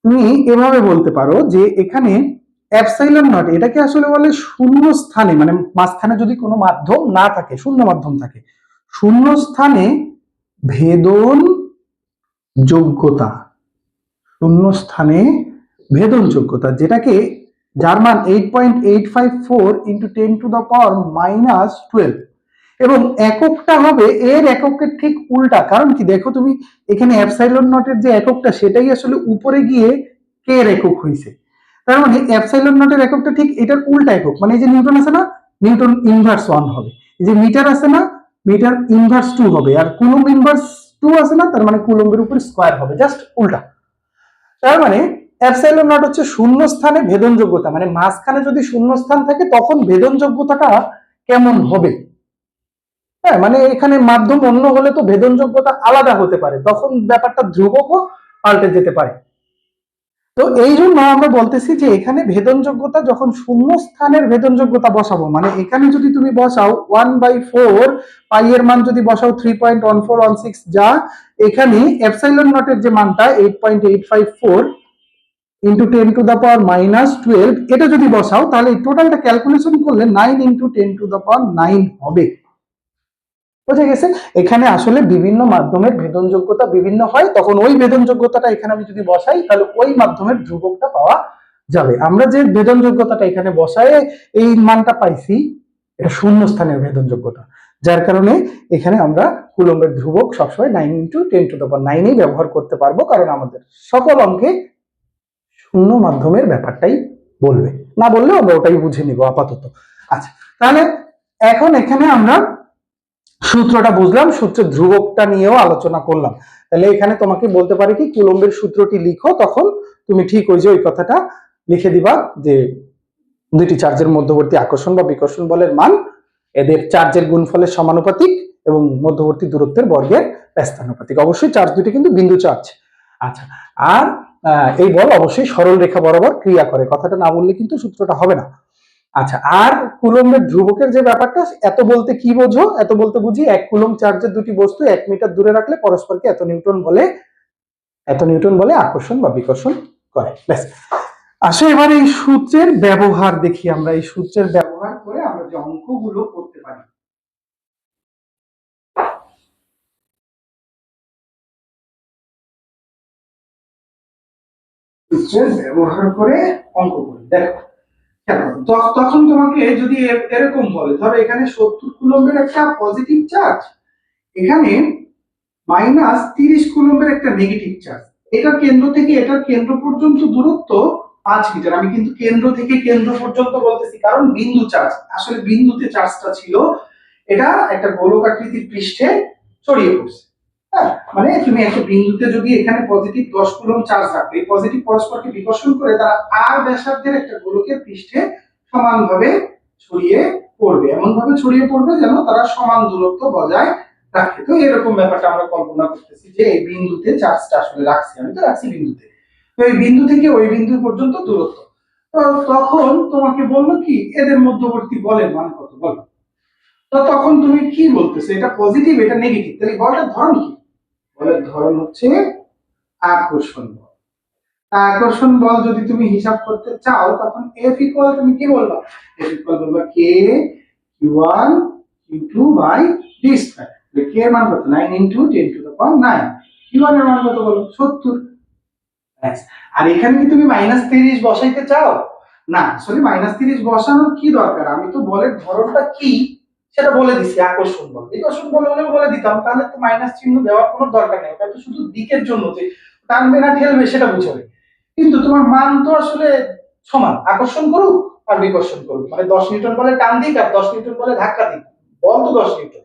তুমি এভাবে বলতে পারো যে এখানে এপসাইলন নট এটাকে আসলে বলে শূন্য স্থানে, মানে মাঝখানে যদি কোনো মাধ্যম না থাকে, শূন্য মাধ্যম থাকে, শূন্য স্থানে ভেদন যোগ্যতা, শূন্য স্থানে ভেদন যোগ্যতা, যেটাকে যার মান 8.854 × 10⁻⁻12 এবং এককটা হবে এর এককের ঠিক উল্টা। কারণ কি, দেখো তুমি এখানে এপসাইলন নটের যে এককটা সেটাই আসলে উপরে গিয়ে কে এর একক হয়েছে, তার মানে এপসাইলন নটের এককটা ঠিক এটার উল্টা একক, মানে এই যে নিউটন আছে না, নিউটন ইনভার্স 1 হবে, এই যে মিটার আছে না, মিটার ইনভার্স 2 হবে, আর কুলম্ব ইনভার্স 2 আছে না, তার মানে কুলম্বের উপর স্কয়ার হবে, জাস্ট উল্টা। তার মানে এপসাইলন নট হচ্ছে শূন্য স্থানে ভেদন যোগ্যতা, মানে মাঝখানে যদি শূন্য স্থান থাকে তখন ভেদন যোগ্যতাটা কেমন হবে। হ্যাঁ, মানে এখানে মাধ্যম অন্য হলে তো ভেদন যোগ্যতা আলাদা হতে পারে, তখন ব্যাপারটা ধ্রুবকও পাল্টে যেতে পারে। তো এই জন্য আমরা বলতেছি যে এখানে ভেদন যোগ্যতা যখন শূন্য স্থানের ভেদন যোগ্যতা বসাবো, মানে এখানে যদি তুমি বসাও 1/4 পাই এর মান যদি বসাও 3.1416, যা এখানে এপসাইলন নটের যে মানটা 8.854 × 10⁻⁻12, এটা যদি বসাও তাহলে টোটালটা ক্যালকুলেশন করলে 9 × 10⁹ হবে। বুঝে গেছে? এখানে আসলে বিভিন্ন মাধ্যমের ভেদন যোগ্যতা বিভিন্ন হয়, তখন ওই ভেদন যোগ্যতাটা এখানে আমি যদি বসাই তাহলে ওই মাধ্যমের ধ্রুবকটা পাওয়া যাবে। আমরা যে ভেদন যোগ্যতাটা এখানে বসায় এই মানটা পাইছি, এটা শূন্য স্থানের ভেদন যোগ্যতা, যার কারণে এখানে আমরা কুলম্বের ধ্রুবক সবসময় 9 × 10⁹ ব্যবহার করতে পারবো, কারণ আমাদের সকল অঙ্কে শূন্য মাধ্যমের ব্যাপারটাই বলবে, না বললে আমরা ওটাই বুঝে নিব আপাতত। আচ্ছা, তাহলে এখন এখানে আমরা সূত্রটা বুঝলাম, সূত্রের ধ্রুবকটা নিয়েও আলোচনা করলাম। তাহলে এখানে তোমাকে বলতে পারি কি, কুলম্বের সূত্রটি লিখো, তখন তুমি ঠিক ওই কথাটা লিখে দিবা যে দুইটি চার্জের মধ্যবর্তী আকর্ষণ বা বিকর্ষণ বলের মান এদের চার্জের গুণফলের সমানুপাতিক এবং মধ্যবর্তী দূরত্বের বর্গের ব্যস্তানুপাতিক। অবশ্যই চার্জ দুটি কিন্তু বিন্দু চার্জ। আচ্ছা, আর এই বল অবশ্যই সরল রেখা বরাবর ক্রিয়া করে, কথাটা না বললে কিন্তু সূত্রটা হবে না। আচ্ছা, আর কুলম্বের ধ্রুবকের যে ব্যাপারটা, এত বলতে কি বোঝো? এত বলতে বুঝি 1 কুলম্ব চার্জের দুটি বস্তু 1 মিটার দূরে রাখলে পরস্পরকে এত নিউটন বলে আকর্ষণ বা বিকর্ষণ করে। ব্যাস, আসো এবার এই সূত্রের ব্যবহার দেখি, আমরা এই সূত্রের ব্যবহার করে আমরা যে অঙ্কগুলো করতে পারি। সূত্রের ব্যবহার করে অঙ্ক করি, দেখো তখন তোমাকে যদি এরকম বলে, ধরো এখানে 70 কুলম্বের একটা পজিটিভ চার্জ, এখানে -30 কুলম্বের একটা নেগেটিভ চার্জ, এটার কেন্দ্র থেকে এটার কেন্দ্র পর্যন্ত দূরত্ব 5 মিটার। আমি কিন্তু কেন্দ্র থেকে কেন্দ্র পর্যন্ত বলতেছি, কারণ বিন্দু চার্জ, আসলে বিন্দুতে চার্জটা ছিল, এটা একটা গোলকাকৃতির পৃষ্ঠে ছড়িয়ে পড়ছে। হ্যাঁ, মানে তুমি একটা বিন্দুতে যদি এখানে পজিটিভ 10 কুলম্ব চার্জ রাখবে, এই পজিটিভ পরস্পরকে বিকর্ষণ করে তারা আর ব্যাসার্ধের একটা গোলকের পৃষ্ঠে সমানভাবে ছড়িয়ে পড়বে, এমন ভাবে ছড়িয়ে পড়বে যেন তারা সমান দূরত্ব বজায় রাখে। তো এরকম ব্যাপারটা আমরা কল্পনা করতেছি যে এই বিন্দুতে চার্জটা আসলে রাখছি, আমি তো রাখছি বিন্দুতে, তো এই বিন্দু থেকে ওই বিন্দু পর্যন্ত দূরত্ব। তো তখন তোমাকে বললো কি এদের মধ্যবর্তী বলের মান কত বলো। তো তখন তুমি কি বলতেছো, এটা পজিটিভ এটা নেগেটিভ, তাহলে বলটার ধরন কি? বলের ধরন হচ্ছে আকর্ষণ বল। আকর্ষণ বল যদি তুমি হিসাব করতে চাও তখন F ইকুয়াল তুমি কি বলবা? F ইকুয়াল বলবা K Q1 Q2 by D square. K এর মান কত? 9 into 10 to the power 9। Q1 এর মান কত বলো? 70। আর এখানে কি তুমি -30 বসাইতে চাও? না, আসলে -30 বসানোর কি দরকার, আমি তো বলের ধরনটা কি সেটা বলে দিছি, আকর্ষণ বল। বিকর্ষণ বল হলেও বলে দিতাম, তাহলে তো মাইনাস চিহ্ন দেওয়ার কোনো দরকার নেই, ওটা তো শুধু দিকের জন্য যে টানবে না ঠেলবে সেটা বুঝাবে। কিন্তু তোমার মান তো আসলে সমান, আকর্ষণ করুক আর বিকর্ষণ করুক, মানে 10 নিউটন বলে টান দিক আর 10 নিউটন বলে ধাক্কা দিক, বল তো 10 নিউটন।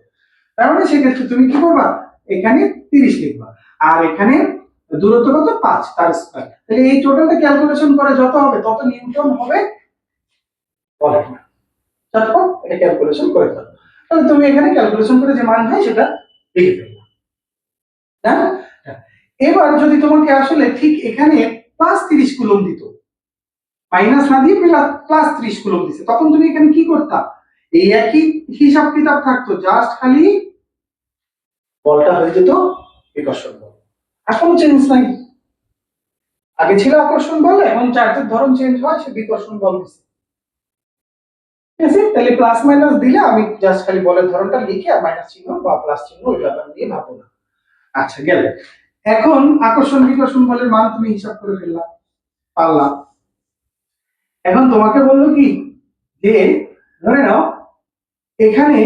তার মানে সেক্ষেত্রে তুমি কি করবা, এখানে 30 লিখবা আর এখানে দূরত্ব কত 5 তার স্কয়ার। তাহলে এই টোটালটা ক্যালকুলেশন করে যত হবে তত নিউটন হবে বলের মান। তারপর এটা ক্যালকুলেশন করে দাও, তাহলে তুমি এখানে ক্যালকুলেশন করে যে মান হয় সেটা লিখে ফেলবে। হ্যাঁ, এবার যদি তোমাকে আসলে ঠিক এখানে +30 কুলম্ব দিত, মাইনাস না দিয়ে +30 কুলম্ব দিছে, তখন তুমি এখানে কি করতা? এই একই হিসাব কিতাব থাকতো, জাস্ট খালি বলটা হয়ে যেত বিকর্ষণ বল। আর কোনো চেঞ্জ নাই, আগে ছিল আকর্ষণ বল, এখন চার্জের ধরন চেঞ্জ হয়, সে বিকর্ষণ বল হয়েছে। ঠিক আছে, তাহলে প্লাস মাইনাস দিলে আমি জাস্ট খালি বলের ধরনটা লিখে আর মাইনাস চিহ্ন বা প্লাস চিহ্ন ওই ব্যাপার নিয়ে ভাববো না। আচ্ছা গেল, এখন আকর্ষণ বিকর্ষণ বলের মান তুমি হিসাব করে ফেললা, পারলা। এখন তোমাকে বললো কি যে ধরে নাও এখানে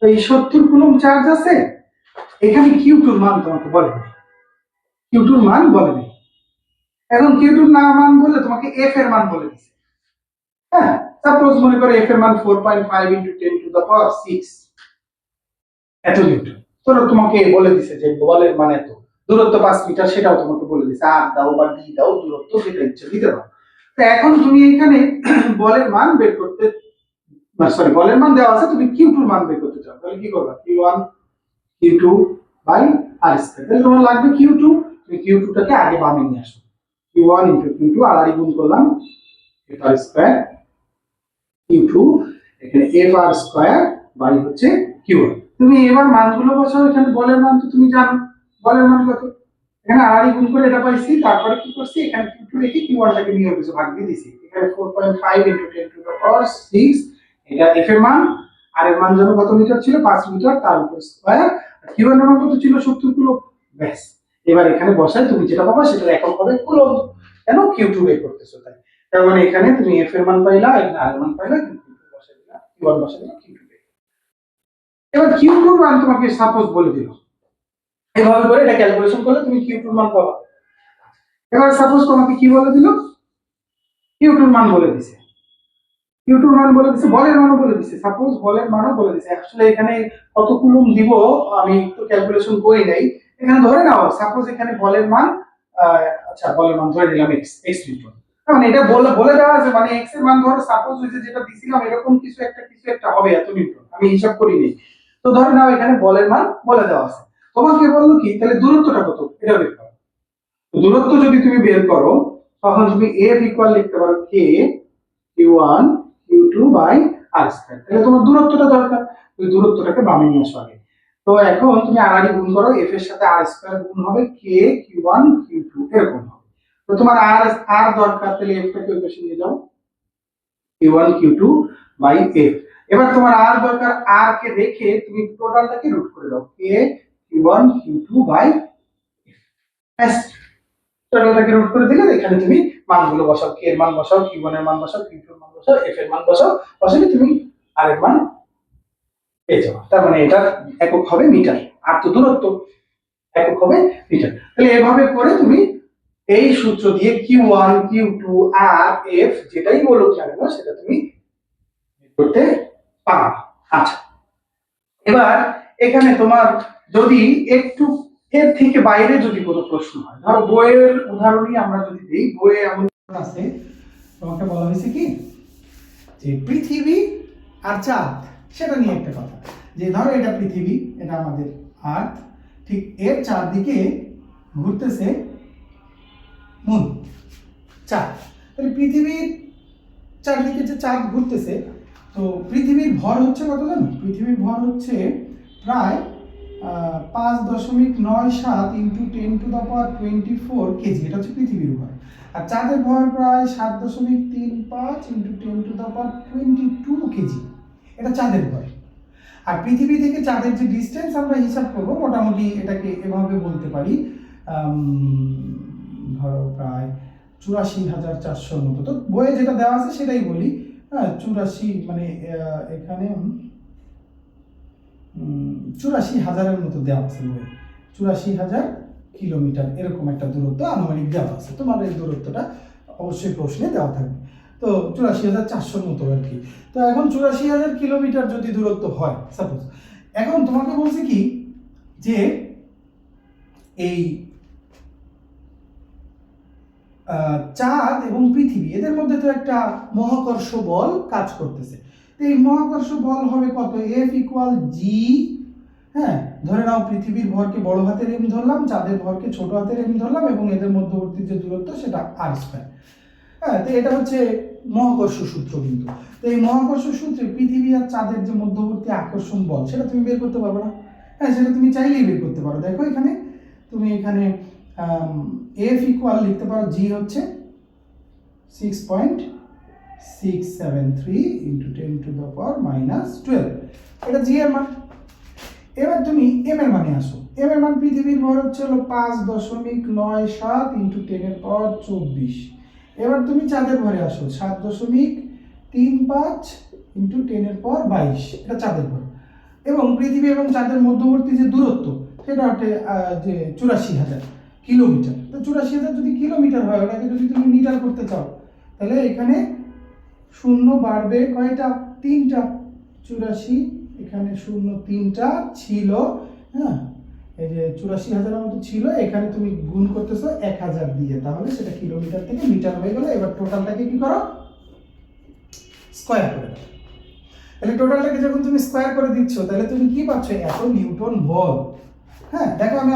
এই 70 কুলম্ব চার্জ আছে, এখানে কিউ2 মান তোমাকে বলে, কিউ2 মান বলে। এখন কিউ2 না মান বললে তোমাকে এফ এর মান বলে দিছে। হ্যাঁ, সাপোজ মনে করো এফ এর মান 4.5 ইনটু 10 টু দ্য পাওয়ার 6 এত নিউটন। ধরো তোমাকে বলে দিছে যে বলের মান এত, দূরত্ব 5 মিটার সেটাও তোমাকে বলে দিছে, আর দাও বা ডি দাও, দূরত্ব যেটা ইচ্ছা দিতে পারো। তো এখন তুমি এখানে বলের মান বের করতে, সরি বলের মান দেওয়া আছে, তুমি কিউ2 মান বের করতে চাও, তাহলে কি করবা? Q1 Q2 by R square. তাহলে তোমার লাগবে Q2, তুমি Q2 টাকে আগে বামে নিয়ে আসো, Q1 ইনটু Q2 আর গুণ করলাম f r স্কয়ার, Q2 এখানে f r স্কয়ার বাই হচ্ছে Q1। তুমি এবার মানগুলো বসাও, এখানে বলের মান তো তুমি জানো, বলের মান কত, এখানে আর গুণ করে এটা পাইছি, তারপরে কি করছি এখানে Q2 রেখে Q1 টাকে নিয়ে কিছু ভাগ দিয়ে দিছি, এখানে 4.5 ইনটু 10 টু দ্য পাওয়ার 6, এটা f এর মান, আর এর মান যেন কত মিটার ছিল 5 মিটার, তার উপর স্কয়ার, Q1 এর মান কত ছিল 70 কুলম্ব। ব্যাস, এবার এখানে বসাই তুমি যেটা পাবা সেটার একক হবে কুলম্ব, কেন Q2 বের করতেছো তাই। তার মানে এখানে তুমি f এর মান পাইলা, এখানে r এর মান পাইলা, Q2 বসাই দিলা, Q1 বসাই দিলা, Q2 বের। এবার Q2 এর মান তোমাকে সাপোজ বলে দিল, এভাবে করে এটা ক্যালকুলেশন করলে তুমি Q2 এর মান পাবা। এবার সাপোজ তোমাকে কি বলে দিল, Q2 এর মান বলে দিছে, Q2 এর মান বলে দিছে, বলের মানও বলে দিছে, সাপোজ বলের মানও বলে দিছে। আসলে এখানে কত কুলম্ব দিব আমি তো ক্যালকুলেশন করি নাই, এখানে ধরে নাও সাপোজ এখানে বলের মান আচ্ছা বলের মান ধরে নিলাম x নিউটন, মানে এটা বলে বলে দেওয়া আছে, মানে x এর মান ধরো সাপোজ হইছে যেটা দিছিলাম এরকম কিছু একটা হবে এত নিউটন, আমি হিসাব করি নাই। তো ধরে নাও এখানে বলের মান বলে দেওয়া আছে, তোমাকে বললো কি তাহলে দূরত্বটা কত এটা বের করো। দূরত্ব যদি তুমি বের করো তখন তুমি f ইকুয়াল লিখতে পারো k Q1 Q2 by r square. তাহলে তোমার দূরত্বটা দরকার, ওই দূরত্বটাকে বামে নিয়ে আসো আগে। তো এখন তুমি r গুণ করো, f এর সাথে r স্কয়ার গুণ হবে k Q1 Q2 এরকম হবে। তো তোমার r দরকার, তাহলে f টাকে ওই পাশে নিয়ে যাও, Q1 Q2 বাই f। এবার তোমার r দরকার, r কে রেখে তুমি টোটালটাকে রুট করে দাও, k Q1 Q2 by f। টোটালটাকে রুট করে দিলে এখানে তুমি মানগুলো বসাও, k এর মান বসাও, Q1 এর মান বসাও, Q2 এর মান বসাও, f এর মান বসাও, বসালে তুমি r এর মান পেয়ে যাবে। তার মানে এটা একক হবে মিটার, আর তো দূরত্ব একক হবে মিটার। তাহলে এভাবে করে তুমি এই সূত্র দিয়ে Q1 Q2 আর f যেটাই বলো না কেন সেটা তুমি করতে পারো। আচ্ছা, এবার এখানে তোমার যদি একটু এর থেকে বাইরে যদি কোনো প্রশ্ন হয়, ধরো বইয়ের উদাহরণই আমরা যদি দিই, বইয়ে এমন আছে তোমাকে বলা হয়েছে কি যে পৃথিবী আর চাঁদ সেটা নিয়ে একটা কথা, যে ধরো এটা পৃথিবী, এটা আমাদের আর্থ, ঠিক এর চারদিকে ঘুরতেছে মুন, চাঁদ। তাহলে পৃথিবীর চারদিকে যে চাঁদ ঘুরতেছে, তো পৃথিবীর ভর হচ্ছে কত জানো? পৃথিবীর ভর হচ্ছে প্রায় 5.97 ইন্টু 10⁻24 কেজি, এটা হচ্ছে পৃথিবীর ভর। আর চাঁদের ভর প্রায় 7.35 ইন্টু 10⁻22 কেজি, এটা চাঁদের ভর। আর পৃথিবী থেকে চাঁদের যে ডিস্টেন্স আমরা হিসাব করব, মোটামুটি এটাকে এভাবে বলতে পারি, ধরো প্রায় 84,400 মতো। তো বইয়ে যেটা দেওয়া আছে সেটাই বলি, হ্যাঁ 84, মানে এখানে 84,000-এর মতো দেওয়া আছে বইয়ে, 84,000 কিলোমিটার এরকম একটা দূরত্ব আনুমানিক দেওয়া আছে। তোমার এই দূরত্বটা অবশ্যই প্রশ্নে দেওয়া থাকবে। তো 84,400 মতো আর কি। তো এখন 84,000 কিলোমিটার যদি দূরত্ব হয় সাপোজ, এখন তোমাকে বলছে কি যে এই চাঁদ এবং পৃথিবী এদের মধ্যে তো একটা মহাকর্ষ বল কাজ করতেছে। তো এই মহাকর্ষ বল হবে কত? F = G, হ্যাঁ ধরে নাও পৃথিবীর ভরকে বড় হাতের এম ধরলাম, চাঁদের ভরকে ছোট হাতের এম ধরলাম, এবং এদের মধ্যবর্তী যে দূরত্ব সেটা r²। হ্যাঁ, তো এটা হচ্ছে মহাকর্ষ সূত্র। কিন্তু তো এই মহাকর্ষ সূত্রে পৃথিবী আর চাঁদের যে মধ্যবর্তী আকর্ষণ বল সেটা তুমি বের করতে পারবে না। হ্যাঁ, সেটা তুমি চাইলেই বের করতে পারো। দেখো এখানে তুমি এখানে F = লিখতে পারো, G হচ্ছে 6.673 ইন্টু 10⁻⁻12, এটা জি এর মান। এবার তুমি এম এর মানে আসো। এম এর মান পৃথিবীর ভর হচ্ছে 5.97 ইন্টু 10⁻24। এবার তুমি চাঁদের ভরে আসো, 7.35 ইন্টু 10⁻22, এটা চাঁদের ভর। এবং পৃথিবী এবং চাঁদের মধ্যবর্তী যে দূরত্ব সেটা হচ্ছে যে 84,000 কিলোমিটার। তো 84,000 যদি কিলোমিটার হয়, ওটাকে যদি তুমি মিটার করতে চাও, তাহলে এখানে শূন্য বাড়বে কয়টা? 3টা। 84, এখানে শূন্য 3টা ছিল, হ্যাঁ এই যে 84,000 মতো ছিল, এখানে তুমি গুণ করতেছো 1,000 দিয়ে, তাহলে সেটা কিলোমিটার থেকে মিটার হয়ে গেল। এবার টোটালটাকে কি করো? স্কয়ার করে দাও। তাহলে টোটালটাকে যখন তুমি স্কয়ার করে দিচ্ছ, তাহলে তুমি কি পাচ্ছ? এত নিউটন বল। হ্যাঁ দেখো, আমি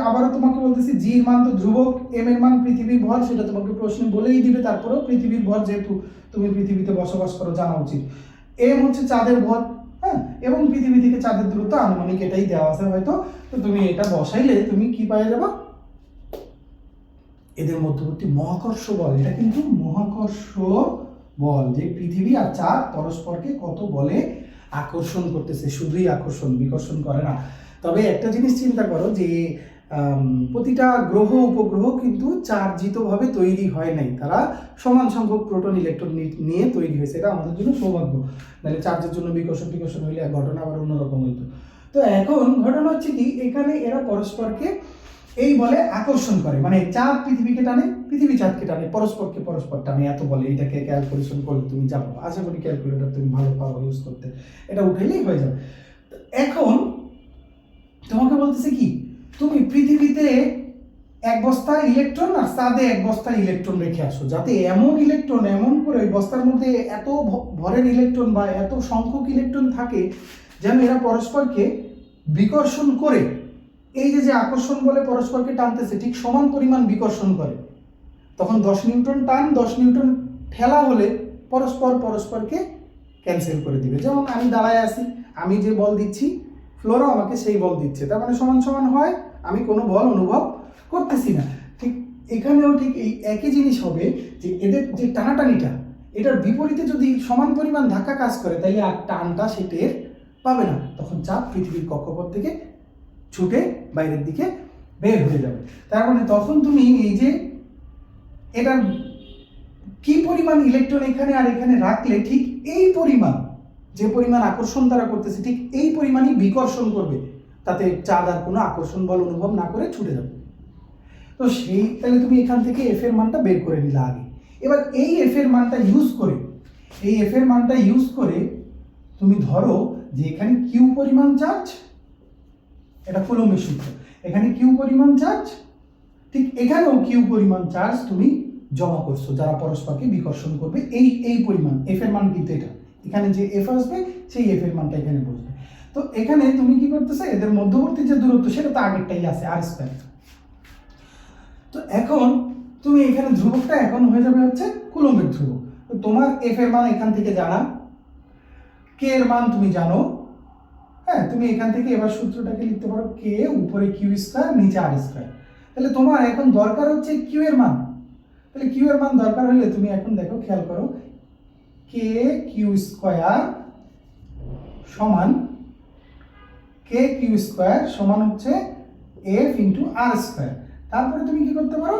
আবারও তোমাকে বলতেছি, জি এর মান তো ধ্রুবক, এম এর মান পৃথিবীর ভর, সেটা তোমাকে প্রশ্নে বলেই দিবে। তারপরেও পৃথিবীর ভর, যেহেতু তুমি পৃথিবীতে বসবাস করো, জানা উচিত। এম হচ্ছে চাঁদের ভর, হ্যাঁ, এবং পৃথিবী থেকে চাঁদের দূরত্ব আনুমানিক এটাই দেওয়া আছে হয়তো। তো তুমি এটা বসাইলে তুমি কি পাওয়া যাবে? এদের মধ্যবর্তী মহাকর্ষ বল, এটা কিন্তু মহাকর্ষ বল, যে পৃথিবী আর চাঁদ পরস্পরকে কত বলে আকর্ষণ করতেছে। শুধুই আকর্ষণ, বিকর্ষণ করে না। তবে একটা জিনিস চিন্তা করো, যে প্রতিটা গ্রহ উপগ্রহ কিন্তু চার্জিতভাবে তৈরি হয় নাই, তারা সমান সংখ্যক প্রোটন ইলেকট্রন নিয়ে তৈরি হয়েছে। এটা আমাদের জন্য সৌভাগ্য, নাহলে চার্জের জন্য বিকর্ষণ টিকর্ষণ হইলে ঘটনা আবার অন্যরকম হইতো। তো এখন ঘটনা হচ্ছে কি, এখানে এরা পরস্পরকে এই বলে আকর্ষণ করে, মানে চাঁদ পৃথিবীকে টানে, পৃথিবী চাঁদকে টানে, পরস্পরকে পরস্পর টানে, এত বলে। এটাকে ক্যালকুলেশন করলে তুমি যাবো, আশা করি ক্যালকুলেটর তুমি ভালো পারো ইউজ করতে, এটা উঠেলেই হয়ে যাবে। এখন তোমাকে বলতেছে কি, তুমি পৃথিবীতে এক বস্তা ইলেকট্রন আর চাঁদে এক বস্তা ইলেকট্রন রেখে আসো, যাতে এমন ইলেকট্রন, এমন করে ওই বস্তার মধ্যে এত ভরের ইলেকট্রন বা এত সংখ্যক ইলেকট্রন থাকে যেন এরা পরস্পরকে বিকর্ষণ করে, এই যে আকর্ষণ বলে পরস্পরকে টানতেছে, ঠিক সমান পরিমাণ বিকর্ষণ করে। তখন 10 নিউটন টান, 10 নিউটন ঠেলা হলে পরস্পরকে ক্যান্সেল করে দিবে। যেমন আমি দাঁড়ায় আছি, আমি যে বল দিচ্ছি, ফ্লোরও আমাকে সেই বল দিচ্ছে, তার মানে সমান সমান হয়, আমি কোনো বল অনুভব করতেছি না। ঠিক এখানেও ঠিক এই একই জিনিস হবে, যে এদের যে টানাটানিটা, এটার বিপরীতে যদি সমান পরিমাণ ধাক্কা কাজ করে, তাহলে আর টানটা সে টের পাবে না। তখন চাপ পৃথিবীর কক্ষপথ থেকে ছুটে বাইরের দিকে বের হয়ে যাবে। তার মানে তখন তুমি এই যে এটার কি পরিমাণ ইলেকট্রন এখানে আর এখানে রাখলে, ঠিক এই পরিমাণ, যে পরিমাণ আকর্ষণ তারা করতেছে, ঠিক এই পরিমাণই বিকর্ষণ করবে, তাতে চাঁদ আর কোনো আকর্ষণ বল অনুভব না করে ছুটে যাবে। তো সেই, তাহলে তুমি এখান থেকে এফ এর মানটা বের করে নিলে আগে। এবার এই এফ এর মানটা ইউজ করে তুমি ধরো যে এখানে কিউ পরিমাণ চার্জ, এটা কুলম্বের সূত্র, এখানে কিউ পরিমাণ চার্জ, ঠিক এখানেও কিউ পরিমাণ চার্জ তুমি জমা করছো যারা পরস্পরকে বিকর্ষণ করবে, এই পরিমাণ এফ এর মান কিন্তু এটা, এখানে যে এফ আসবে সেই এফ এর মানটা এখানে বসবে। তো এখানে তুমি কি করতেছো, এদের মধ্যবর্তী যে দূরত্ব সেটা তো আগেরটাই আছে আর স্কয়ার। তো এখন তুমি এখানে ধ্রুবকটা এখন হয়ে যাবে হচ্ছে কুলম্বের ধ্রুবক। তো তোমার এফ এর মান এখান থেকে জানা, কে এর মান তুমি জানো, হ্যাঁ তুমি এখান থেকে এবার সূত্রটাকে লিখতে পারো কে উপরে কিউ স্কয়ার নিচে আর স্কয়ার। তাহলে তোমার এখন দরকার হচ্ছে কিউ এর মান, তাহলে কিউ এর মান দরকার হলে তুমি এখন দেখো খেয়াল করো কে কিউ স্কয়ার সমান কে কিউ স্কয়ার সমান হচ্ছে এফ ইন্টু আর স্কয়ার। তারপরে তুমি কি করতে পারো,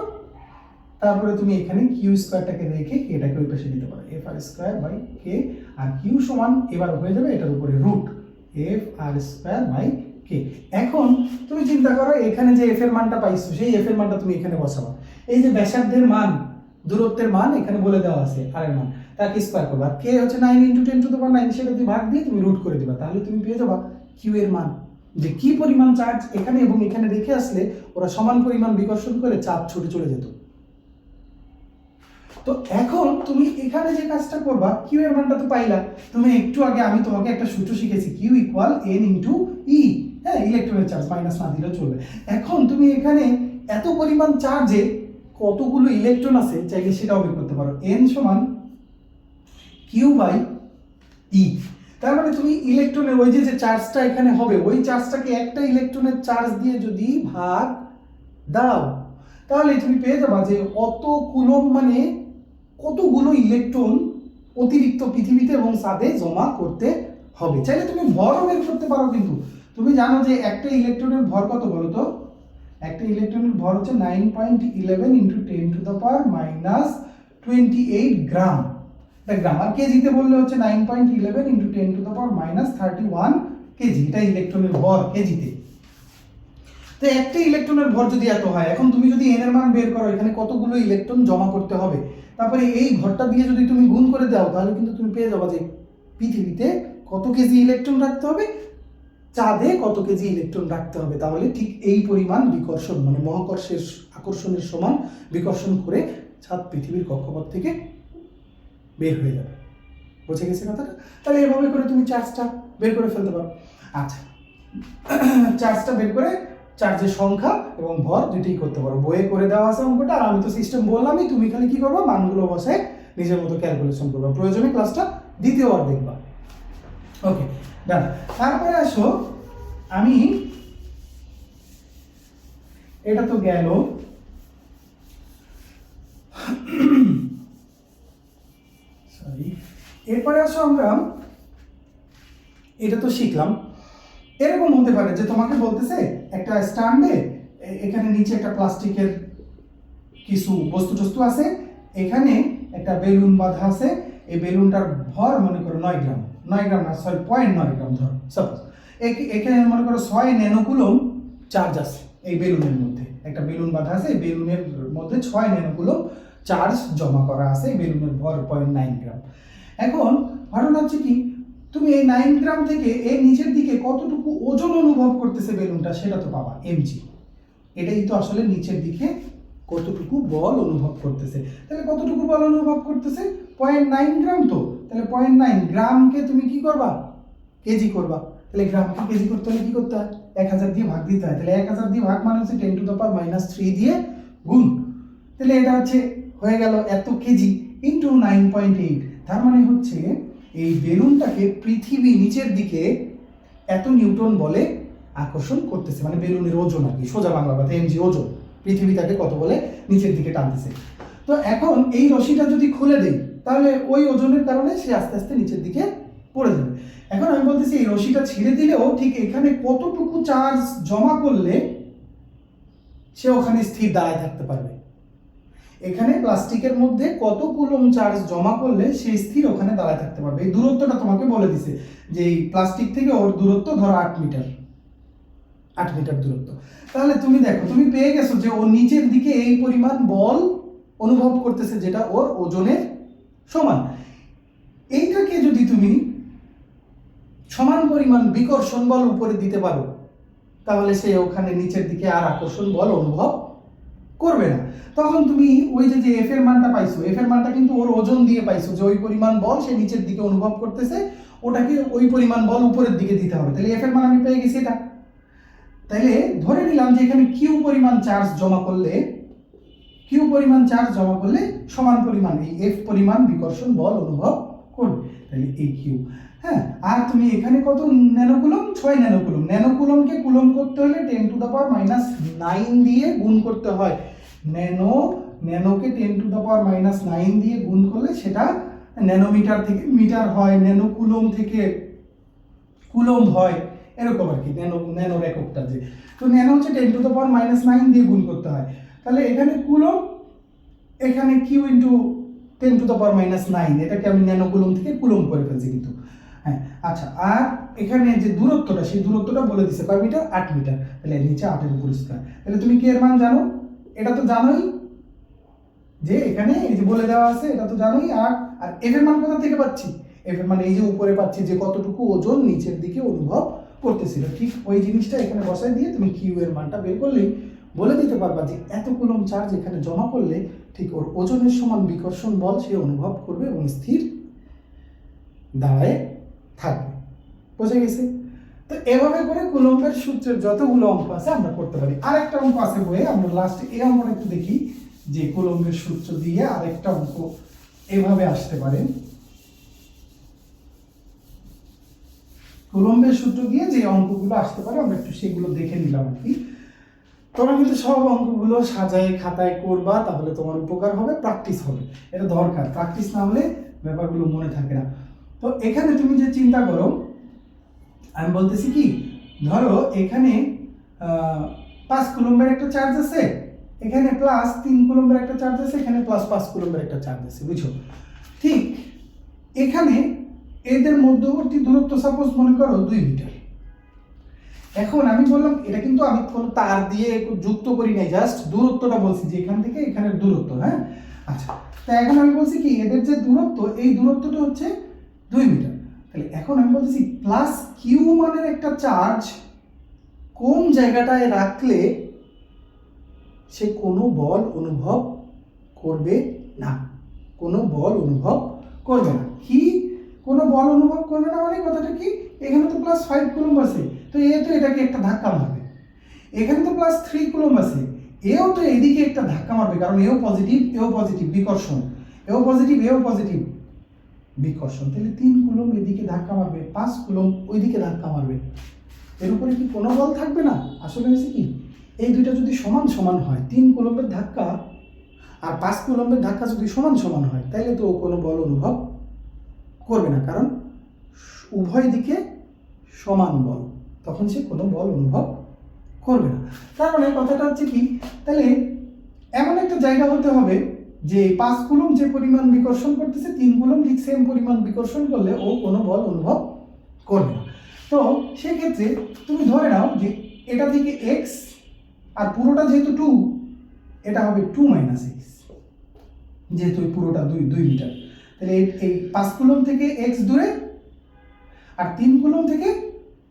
তারপরে তুমি এখানে কিউ স্কয়ারটাকে রেখে কেটাকে ওই পাশে দিতে পারো, F R square by K, আর কিউ সমান এবার হয়ে যাবে এটার উপরে root F R square by K. এখন তুমি চিন্তা করো এখানে যে এফ এর মানটা পাইছো সেই এফ এর মানটা তুমি এখানে বসাবা, এই যে ব্যাসার্ধের মান দূরত্বের মান এখানে বলে দেওয়া আছে আর এর মান, তাকে স্কয়ার করবা, আর কে হচ্ছে 9 × 10⁻⁹ সেটা দিয়ে ভাগ দিয়ে তুমি রুট করে দিবা, তাহলে তুমি পেয়ে যাবা কিউ এর মান, যে কি পরিমাণ চার্জ এখানে এবং এখানে রেখে আসলে ওরা সমান পরিমাণ বিকর্ষণ করে চাপ ছুটে চলে যেত। তো এখন তুমি এখানে যে কাজটা করবা, কিউ এর মানটা তো পাইলা, তুমি একটু আগে আমি তোমাকে একটা সূত্র শিখেছি কিউ ইকুয়াল এন ইন্টু ই, হ্যাঁ ইলেকট্রনের চার্জ মাইনাস না দিলেও চলবে। এখন তুমি এখানে এত পরিমাণ চার্জে কতগুলো ইলেকট্রন আছে চাইলে সেটাও বের করতে পারো, এন সমান কিউ বাই ই। তার মানে তুমি ইলেকট্রনের ওই যে চার্জটা এখানে হবে ওই চার্জটাকে একটা ইলেকট্রনের চার্জ দিয়ে যদি ভাগ দাও তাহলে তুমি পেয়ে যাবা যে অত কুলম মানে কতগুলো ইলেকট্রন অতিরিক্ত পৃথিবীতে এবং চাঁদে জমা করতে হবে। চাইলে তুমি ভরও বের করতে পারো, কিন্তু তুমি জানো যে একটা ইলেকট্রনের ভর কত বলো তো, একটা ইলেকট্রনের ভর হচ্ছে 9.11 × 10⁻⁻28 গ্রাম, এটা গ্রাম, আর কেজিতে বললে হচ্ছে 9.11 × 10⁻31 কেজি, এটা ইলেকট্রনের ভর কেজিতে। তো একটা ইলেকট্রনের ভর যদি এত হয়, এখন তুমি যদি এন এর মান বের করো এখানে কতগুলো ইলেকট্রন জমা করতে হবে, তারপরে এই ভরটা দিয়ে যদি তুমি গুণ করে দাও তাহলে কিন্তু তুমি পেয়ে যাবে যে পৃথিবীতে কত কেজি ইলেকট্রন রাখতে হবে, চাঁদে কত কেজি ইলেকট্রন রাখতে হবে, তাহলে ঠিক এই পরিমাণ বিকর্ষণ মানে মহাকর্ষের আকর্ষণের সমান বিকর্ষণ করে চাঁদ পৃথিবীর কক্ষপথ থেকে বের হয়ে যাবে। বুঝে গেছে কথাটা? তাহলে এভাবে করে তুমি চার্জটা বের করে ফেলতে পারো। আচ্ছা, চার্জটা বের করে চার্জের সংখ্যা এবং ভর দুইটাই করতে পারো, বইয়ে করে দেওয়া আছে অঙ্কটা, আর আমি তো সিস্টেম বললামই, তুমি খালি কি করবা মানগুলো বসায় নিজের মতো ক্যালকুলেশন করবা, প্রয়োজনে ক্লাসটা দ্বিতীয়বার দেখবা। ওকে ডান। তারপরে আসো আমি এটা তো গেল, সরি, এরপরে আসো আমরা এটা তো শিখলাম, এরকম হতে পারে যে তোমাকে বলতেছে একটা স্ট্যান্ডে এখানে নিচে একটা প্লাস্টিকের কিছু বস্তু টস্তু আছে, এখানে একটা বেলুন বাঁধা আছে, এই বেলুনটার ভর মনে করো 9 গ্রাম, 9 গ্রাম না সরি 0.9 গ্রাম ধরো সাপোজ, এখানে মনে করো 6 ন্যানোকুলম চার্জ আছে, এই বেলুনের মধ্যে একটা বেলুন বাঁধা আছে, এই বেলুনের মধ্যে 6 ন্যানোকুলম চার্জ জমা করা আছে, এই বেলুনের ভর 0.9 গ্রাম। এখন ঘটনা হচ্ছে কি, তুমি এই 9 গ্রাম থেকে এর নিচের দিকে কতটুকু ওজন অনুভব করতেছে বেলুনটা সেটা তো পাবা এমজি, এটাই তো আসলে নিচের দিকে কতটুকু বল অনুভব করতেছে। তাহলে কতটুকু বল অনুভব করতেছে 0.9 গ্রাম, তো তাহলে 0.9 গ্রামকে তুমি কি করবা কেজি করবা, তাহলে গ্রামকে কেজি করতে হলে কি করতে হয় 1000 দিয়ে ভাগ দিতে হয়, তাহলে 1000 দিয়ে ভাগ মানে হচ্ছে 10⁻³ দিয়ে গুণ, তাহলে এটা হচ্ছে হয়ে গেল এত কেজি ইন্টু 9.8, তার মানে হচ্ছে এই বেলুনটাকে পৃথিবী নিচের দিকে এত নিউটন বলে আকর্ষণ করতেছে, মানে বেলুনের ওজন আর কি, সোজা বাংলা কথা এমজি ওজন, পৃথিবী তাকে কত বলে নিচের দিকে টানতেছে। তো এখন এই রশিটা যদি খুলে দেই তাহলে ওই ওজনের কারণে সে আস্তে আস্তে নিচের দিকে পড়ে যাবে। এখন আমি বলতেছি এই রশিটা ছেড়ে দিলেও ঠিক এখানে কতটুকু চার্জ জমা করলে সে ওখানে স্থির দাঁড়ায় থাকতে পারবে, এখানে প্লাস্টিকের মধ্যে কত কুলম চার্জ জমা করলে সে স্থির ওখানে দাঁড়ায় থাকতে পারবে। এই দূরত্বটা তোমাকে বলে দিছে যে এই প্লাস্টিক থেকে ওর দূরত্ব ধরো 8 মিটার, 8 মিটার দূরত্ব। তাহলে তুমি দেখো তুমি পেয়ে গেছো যে ও নিচের দিকে এই পরিমাণ বল অনুভব করতেছে যেটা ওর ওজনের সমান। এইটাকে যদি তুমি সমান পরিমাণ বিকর্ষণ বল উপরে দিতে পারো, তাহলে সে ওখানে নিচের দিকে আর আকর্ষণ বল অনুভব করবে না। তখন তুমি ওই যে এফ এর মানটা পাইছো, এফ এর মানটা কিন্তু ওর ওজন দিয়ে পাইছো, যে ওই পরিমাণ বল সে নিচের দিকে অনুভব করতেছে, ওটাকে ওই পরিমাণ বল উপরের দিকে দিতে হবে। তাহলে এফ এর মান আমি পেয়ে গেছি এটা। তাইলে ধরে নিলাম যে এখানে কিউ পরিমাণ চার্জ জমা করলে সমান পরিমাণ এই এফ পরিমাণ বিকর্ষণ বল অনুভব করবে। তাহলে এই কিউ, হ্যাঁ। আর তুমি এখানে কত ন্যানোকুলম, 6 ন্যানোকুলম। ন্যানোকুলমকে কুলম করতে হলে 10⁻⁹ দিয়ে গুণ করতে হয়। ন্যানোকে 10⁻⁹ দিয়ে গুণ করলে সেটা ন্যানোমিটার থেকে মিটার হয়, ন্যানোকুলম থেকে কুলম হয়, এরকম আর কি। ন্যানোর এককটা যে, তো ন্যানো হচ্ছে 10⁻⁹ দিয়ে গুণ করতে হয়। তাহলে এখানে কুলম, এখানে কিউ ইন্টু 10⁻⁹, এটাকে আমি ন্যানোকুলম থেকে কুলম করে ফেলছি কিন্তু, হ্যাঁ। আচ্ছা, আর এখানে যে দূরত্বটা, সেই দূরত্বটা বলে দিছে কয় মিটার, 8 মিটার। তাহলে নিচে 8 এর উপর স্কয়ার। তাহলে তুমি কে এর মান জানো, এটা তো জানোই যে এখানে এই যে বলে দেওয়া আছে, এটা তো জানোই। আর এফ এর মান কোথা থেকে পাচ্ছি, এফ এর মান এই যে উপরে পাচ্ছি, যে কতটুকু ওজন নিচের দিকে অনুভব করতেছিল, ঠিক ওই জিনিসটা এখানে বসাই দিয়ে তুমি কিউ এর মানটা বের করলেই বলে দিতে পারবা যে এত কুলম চার্জ এখানে জমা করলে ঠিক ওর ওজনের সমান বিকর্ষণ বল সে অনুভব করবে এবং স্থির দাঁড়ায় থাকবে। বোঝা গেছে? তো এভাবে করে কুলম্বের সূত্রের যতগুলো অঙ্ক আছে আমরা করতে পারি। আরেকটা অঙ্ক আছে বইয়ে, আমরা লাস্টে এই অঙ্কটা একটু দেখি যে কুলম্বের সূত্র দিয়ে আরেকটা অঙ্ক এভাবে আসতে পারে। কুলম্বের সূত্র দিয়ে যে অঙ্কগুলো আসতে পারে আমরা একটু সেগুলো দেখে নিলাম আর কি। তোমরা কিন্তু সব অঙ্কগুলো সাজায় খাতায় করবা, তাহলে তোমার উপকার হবে, প্র্যাকটিস হবে, এটা দরকার। প্র্যাকটিস না হলে ব্যাপারগুলো মনে থাকে না। তো এখানে তুমি যে চিন্তা করো, আমি বলতেছি কি, ধরো এখানে 5 কুলম্বের একটা চার্জ আছে, এখানে প্লাস 3 কুলম্বের একটা চার্জ আছে, এখানে প্লাস 5 কুলম্বের একটা চার্জ আছে, বুঝছো? ঠিক এখানে এদের মধ্যবর্তী দূরত্ব সাপোজ মনে করো 2 মিটার। এখন আমি বললাম, এটা কিন্তু আমি কোনো তার দিয়ে যুক্ত করি নাই, জাস্ট দূরত্বটা বলছি যে এখান থেকে এখানের দূরত্ব, হ্যাঁ। আচ্ছা, তা এখন আমি বলছি কি, এদের যে দূরত্ব, এই দূরত্বটা হচ্ছে 2 মিটার। তাহলে এখন আমি বলতেছি প্লাস কিউ মানের একটা চার্জ কোন জায়গাটায় রাখলে সে কোনো বল অনুভব করবে না, কোনো বল অনুভব করবে না। কি কোনো বল অনুভব করবে না মানে কথাটা কি, এখানে তো প্লাস 5 কুলম্ব আছে, তো এ তো এটাকে একটা ধাক্কা মারবে। এখানে তো প্লাস 3 কুলম্ব আছে, এও তো এদিকে একটা ধাক্কা মারবে, কারণ এও পজিটিভ বিকর্ষণ, এও পজিটিভ বিকর্ষণ। তাহলে 3 কুলম্ব এদিকে ধাক্কা মারবে, 5 কুলম্ব ওইদিকে ধাক্কা মারবে। এর উপরে কি কোনো বল থাকবে না? আসলে হয়েছে কি, এই দুইটা যদি সমান সমান হয়, 3 কুলম্বের ধাক্কা আর 5 কুলম্বের ধাক্কা যদি সমান সমান হয়, তাহলে তো কোনো বল অনুভব করবে না, কারণ উভয় দিকে সমান বল, তখন সে কোনো বল অনুভব করবে না। তার মানে কথাটা হচ্ছে কি, তাহলে এমন একটা জায়গা হতে হবে যে 5 কুলম্ব যে পরিমাণ বিকর্ষণ করতেছে, 3 কুলম্ব ঠিক সেম পরিমাণ বিকর্ষণ করলে ও কোনো বল অনুভব করবে না। তো সেক্ষেত্রে তুমি ধরে নাও যে এটা থেকে এক্স, আর পুরোটা যেহেতু 2, এটা হবে 2 - x, যেহেতু পুরোটা 2 মিটার। তাহলে এই 5 কুলম্ব থেকে এক্স দূরে আর 3 কুলম্ব থেকে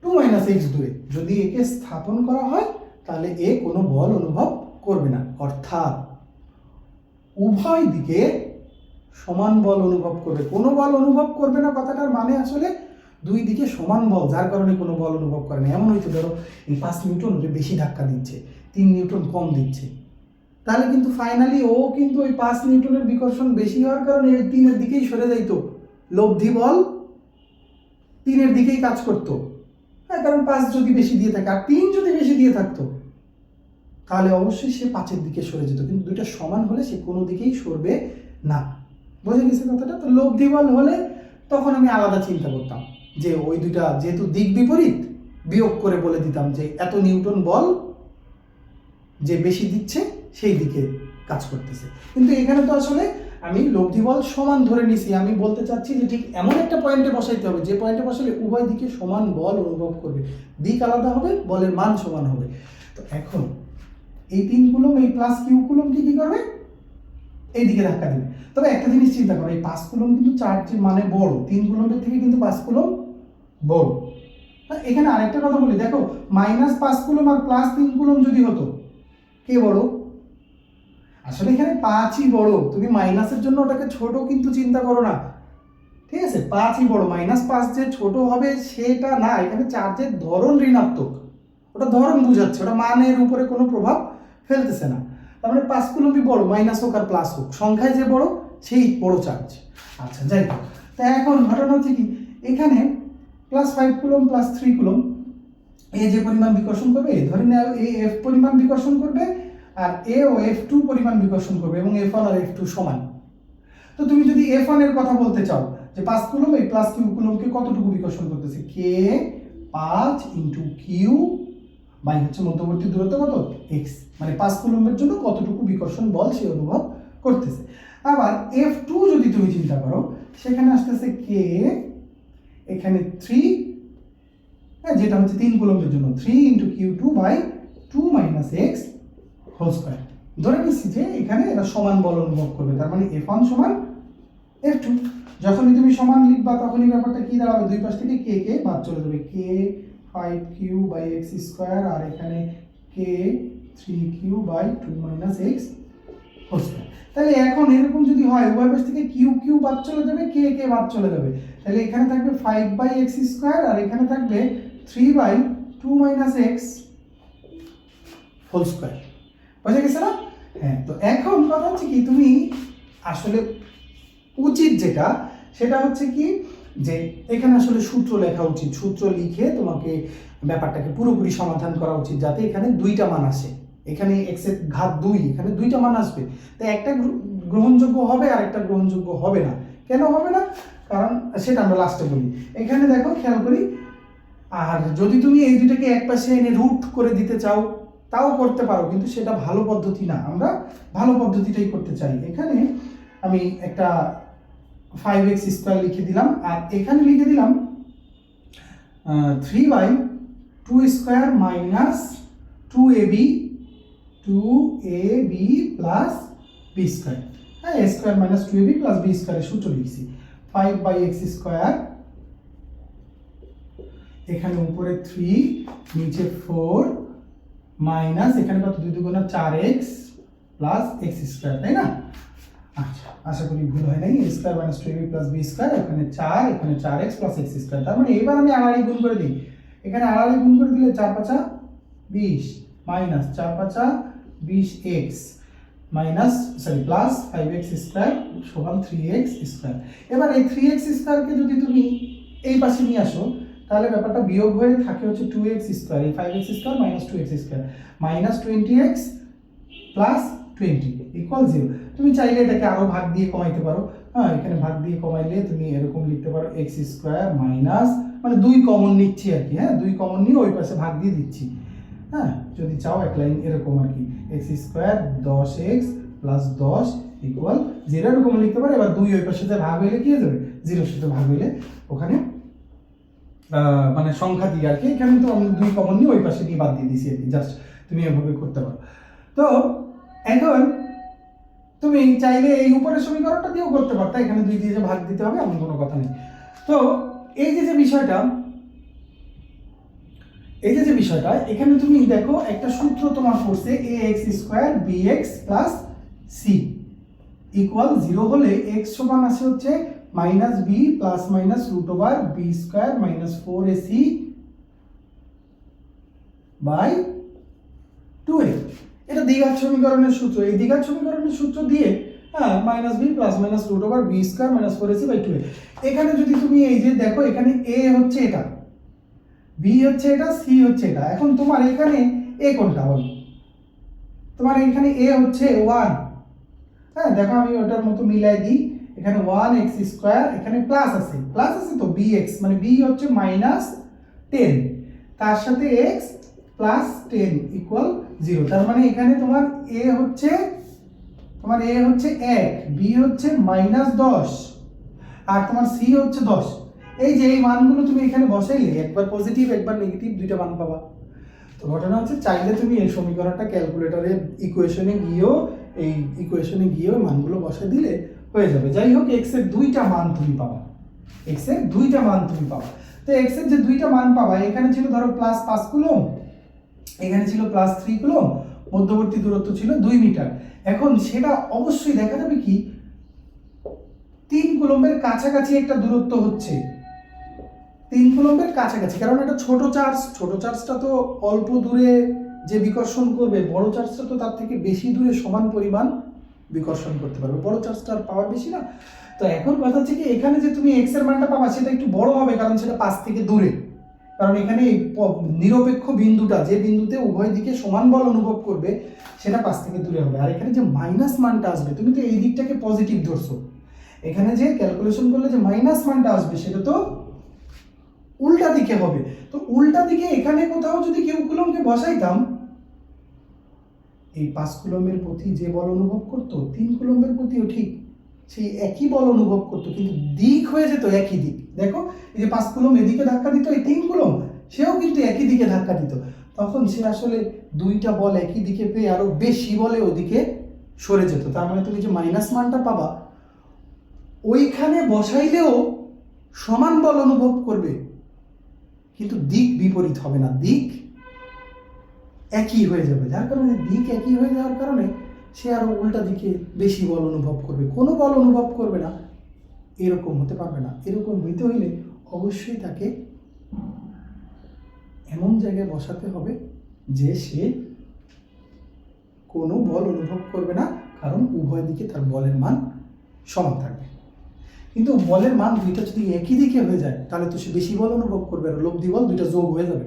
2 - x দূরে যদি একে স্থাপন করা হয়, তাহলে এ কোনো বল অনুভব করবে না। অর্থাৎ উভয় দিকে সমান বল অনুভব করবে, কোনো বল অনুভব করবে না কথাটার মানে আসলে দুই দিকে সমান বল, যার কারণে কোনো বল অনুভব করে না। এমন হইতে ধরো এই 5 নিউটন ওকে বেশি ধাক্কা দিচ্ছে, 3 নিউটন কম দিচ্ছে, তাহলে কিন্তু ফাইনালি ও কিন্তু ওই 5 নিউটনের বিকর্ষণ বেশি হওয়ার কারণে এই 3-এর দিকেই সরে যাইতো, লব্ধি বল 3-এর দিকেই কাজ করতো, হ্যাঁ। কারণ 5 যদি বেশি দিয়ে থাকে আর 3 যদি বেশি দিয়ে থাকতো, তাহলে অবশ্যই সে 5-এর দিকে সরে যেত, কিন্তু দুইটা সমান হলে সে কোনো দিকেই সরবে না। বোঝা গেছে কথাটা? তো লব্ধি বল হলে তখন আমি আলাদা চিন্তা করতাম যে ওই দুইটা যেহেতু দিক বিপরীত, বিয়োগ করে বলে দিতাম যে এত নিউটন বল যে বেশি দিচ্ছে সেই দিকে কাজ করতেছে। কিন্তু এখানে তো আসলে আমি লব্ধি বল সমান ধরে নিছি, আমি বলতে চাচ্ছি যে ঠিক এমন একটা পয়েন্টে বসাইতে হবে যে পয়েন্টে বসালে উভয় দিকে সমান বল অনুভব করবে, দিক আলাদা হবে, বলের মান সমান হবে। তো এখন এই 3 কুলম্ব এই প্লাস কিউ কুলম্ব কি করবে, এইদিকে ধাক্কা দেবে। তবে একটা জিনিস চিন্তা করো, এই 5 কুলম্ব কিন্তু চার্জের মানে বড়, 3 কুলম্বের থেকে কিন্তু 5 কুলম্ব বড়। এখানে আরেকটা কথা বলি, দেখো -5 কুলম আর +3 কুলম যদি হতো, কে বড়? আসলে এখানে 5ই বড়, তুমি মাইনাসের জন্য ওটাকে ছোট কিন্তু চিন্তা করো না, ঠিক আছে? 5ই বড়, -5 যে ছোট হবে সেটা না, এখানে চার্জের ধরন ঋণাত্মক, ওটা ধরন বুঝাচ্ছে, ওটা মানের উপরে কোনো প্রভাব ফেলতেছে না। তার মানে 5 কুলমই বড়, মাইনাস হোক আর প্লাস হোক, সংখ্যায় যে বড় সেই বড় চার্জ। আচ্ছা যাই হোক, তা এখন ঘটনা হচ্ছে কি, এখানে +5 কুলম +3 কুলম এ যে পরিমাণ বিকর্ষণ করবে, ধরে নাও এ F পরিমাণ বিকর্ষণ করবে আর এ ও F2 পরিমাণ বিকর্ষণ করবে, এবং F1 আর F2 সমান। তো তুমি যদি F1 এর কথা বলতে চাও যে 5 কুলম এই +q কুলমকে কতটুকু বিকর্ষণ করতেছে, k 5 × q বাই হচ্ছে মধ্যবর্তী দূরত্ব কত, x, মানে 5 কুলমের জন্য কতটুকু বিকর্ষণ বল সে অনুভব করতেছে। আবার F2 যদি তুমি চিন্তা করো, সেখানে আসতেছে k, এখানে 3, যেটা হচ্ছে 3 কুলমের জন্য 3 × q2 by 2 - x whole square. ধরে নিচ্ছি যে এখানে এরা সমান বল অনুভব করবে, তার মানে F1 সমান F2। যখনই তুমি সমান লিখবা তখনই ব্যাপারটা কি দাঁড়াবে, দুই পাশ থেকে k কে বাদ চলে যাবে, k 5q by x square আর এখানে k 3q by 2 - x whole square. তাহলে এখন এরকম যদি হয়, উভয় পাশ থেকে q বাদ চলে যাবে, k বাদ চলে যাবে, তাহলে এখানে থাকবে 5/x স্কয়ার আর এখানে থাকবে 3/2 - x হোল স্কয়ার। বুঝা গেছে না? হ্যাঁ, তো এখন কথা হচ্ছে কি, তুমি আসলে উচিত যেটা সেটা হচ্ছে কি, যে এখানে আসলে সূত্র লেখা উচিত, সূত্র লিখে তোমাকে ব্যাপারটাকে পুরোপুরি সমাধান করা উচিত, যাতে এখানে দুইটা মান আসে, এখানে x এর ঘাত 2, এখানে দুইটা মান আসবে, তাই একটা গ্রহণযোগ্য হবে আর একটা গ্রহণযোগ্য হবে না। কেন হবে না, কারণ সেটা আমরা লাস্টে বলি। এখানে দেখো খেয়াল করি, আর যদি তুমি এই দুইটাকে এক পাশে এনে রুট করে দিতে চাও তাও করতে পারো, কিন্তু সেটা ভালো পদ্ধতি না, আমরা ভালো পদ্ধতিটাই করতে চাই। এখানে আমি একটা 5x স্কয়ার লিখে দিলাম আর এখানে লিখে দিলাম 3/2 square minus 2ab plus b square. হ্যাঁ, a square minus 2ab plus b স্কয়ারের সূত্র লিখছি। 5/x স্কয়ার, এখানে উপরে 3 নিচে 4 মাইনাস এখানে কত, 2 × 4x প্লাস x স্কয়ার, তাই না? আচ্ছা, আশা করি ভুল হয় নাই। a square minus 2ab plus b square, এখানে 4, এখানে 4x প্লাস x স্কয়ার। তার মানে এবার আমি আড়াআড়ি গুণ করে দিই, এখানে আড়াআড়ি গুণ করে দিলে 4 × 5 = 20 minus 4 × 5 = 20x minus plus 5x square সমান 3x স্কয়ার। এবার এই 3x স্কয়ারকে যদি তুমি এই পাশে নিয়ে আসো, তাহলে ব্যাপারটা বিয়োগ হয়ে থাকে হচ্ছে 2x স্কয়ার, এই 5x square minus 2x square minus 20x plus 20 = 0। তুমি চাইলে এটাকে আরো ভাগ দিয়ে কমাইতে পারো। হ্যাঁ, এখানে ভাগ দিয়ে কমাইলে তুমি এরকম লিখতে পারো x স্কয়ার মাইনাস, মানে 2 কমন নিচ্ছি আর কি, হ্যাঁ 2 কমন নিয়ে ওই পাশে ভাগ দিয়ে দিচ্ছি। হ্যাঁ, যদি চাও এক লাইন এরকম আর কি, x স্কয়ার 10x প্লাস 10 = 0 এরকম লিখতে পারো। এবার 2 ওই পাশে ভাগ হইলে কি হয়ে যাবে, 0 এর সাথে ভাগ হইলে ওখানে মানে সংখ্যা দিয়ে আর কি, এখানে তো আমি 2 কমন নিয়ে ওই পাশে দিয়ে বাদ দিয়ে দিয়েছি আর কি, জাস্ট তুমি এভাবে করতে পারো। তো এখন তুমি চাইলে এই উপরের সমীকরণটা দিয়েও করতে পারো, এখানে 2 দিয়ে যে ভাগ দিতে হবে এমন কোনো কথা নেই। তো এই যে বিষয়টা, এখানে তুমি দেখো একটা সূত্র তোমার পড়ছে, ax² bx + c = 0 হলে x সমান আসে হচ্ছে -b plus minus √b² - 4ac by 2a। এটা দ্বিঘাত সমীকরণের সূত্র। এই দ্বিঘাত সমীকরণের সূত্র দিয়ে -b plus minus √b² - 4ac by 2a। এখানে যদি তুমি এই যে দেখো, এখানে a হচ্ছে এটা, b হচ্ছে এটা, c হচ্ছে এটা। এখন তোমার এখানে a কোনটা বলো? তোমার এখানে a হচ্ছে 1। হ্যাঁ, দেখো আমি ওটার মতো মিলাই দিই, এখানে 1x², এখানে প্লাস আছে তো bx, মানে b হচ্ছে -10, তার সাথে x প্লাস 10 = 0। তার মানে এখানে তোমার a হচ্ছে 1, b হচ্ছে -10 আর তোমার c হচ্ছে 10। এই যে এই মানগুলো তুমি এখানে বসাইলে একবার পজিটিভ একবার নেগেটিভ দুইটা মান পাবা। তো ঘটনা হচ্ছে, চাইলে তুমি এই সমীকরণটা ক্যালকুলেটরে ইকুয়েশনে গিয়েও মানগুলো বসাই দিলে হয়ে যাবে। যাই হোক, x এর দুইটা মান তুমি পাবা, তো এক্স এর যে দুইটা মান পাবা, এখানে ছিল ধরো +5 কুলম, এখানে ছিল +3 কুলম, মধ্যবর্তী দূরত্ব ছিল 2 মিটার। এখন সেটা অবশ্যই দেখা যাবে কি 3 কুলম্বের কাছাকাছি একটা দূরত্ব হচ্ছে, 3 কুলম্বের কাছাকাছি, কারণ এটা ছোট চার্জটা তো অল্প দূরে যে বিকর্ষণ করবে, বড় চার্জটা তো তার থেকে বেশি দূরে সমান পরিমাণ বিকর্ষণ করতে পারবে, বড় চার্জটার পাওয়ার বেশি না। তো এখন কথা হচ্ছে কি এখানে যে তুমি এক্স এর মানটা পাবা সেটা একটু বড় হবে, কারণ সেটা 5 থেকে দূরে, কারণ এখানে নিরপেক্ষ বিন্দুটা, যে বিন্দুতে উভয় দিকে সমান বল অনুভব করবে, সেটা 5 থেকে দূরে হবে। আর এখানে যে মাইনাস মানটা আসবে, তুমি তো এই দিকটাকে পজিটিভ ধরছো, এখানে যে ক্যালকুলেশন করলে যে মাইনাস মানটা আসবে সেটা তো উল্টা দিকে হবে। তো উল্টা দিকে এখানে কোথাও যদি কিউ কুলমকে বসাইতাম, এই 5 কুলম্বের প্রতি যে বল অনুভব করতো 3 কুলম্বের প্রতিও ঠিক সেই একই বল অনুভব করতো, কিন্তু দিক হয়ে যেত একই দিক। দেখো এই যে 5 কুলম এদিকে ধাক্কা দিত, এই 3 কুলম সেও কিন্তু একই দিকে ধাক্কা দিত, তখন সে আসলে দুইটা বল একই দিকে পেয়ে আরো বেশি বলে ওদিকে সরে যেত। তার মানে তুমি যে মাইনাস মানটা পাবা ওইখানে বসাইলেও সমান বল অনুভব করবে, কিন্তু দিক বিপরীত হবে না, দিক একই হয়ে যাবে। যার কারণে দিক একই হয়ে যাওয়ার কারণে সে আরো উল্টা দিকে বেশি বল অনুভব করবে, কোনো বল অনুভব করবে না, এরকম হতে পারবে না। এরকম হইতে হইলে অবশ্যই তাকে এমন জায়গায় বসাতে হবে যে সে কোনো বল অনুভব করবে না, কারণ উভয় দিকে তার বলের মান সমান থাকবে। কিন্তু বলের মান দুইটা যদি একই দিকে হয়ে যায় তাহলে তো সে বেশি বল অনুভব করবে, আর লব্ধি বল দুইটা যোগ হয়ে যাবে।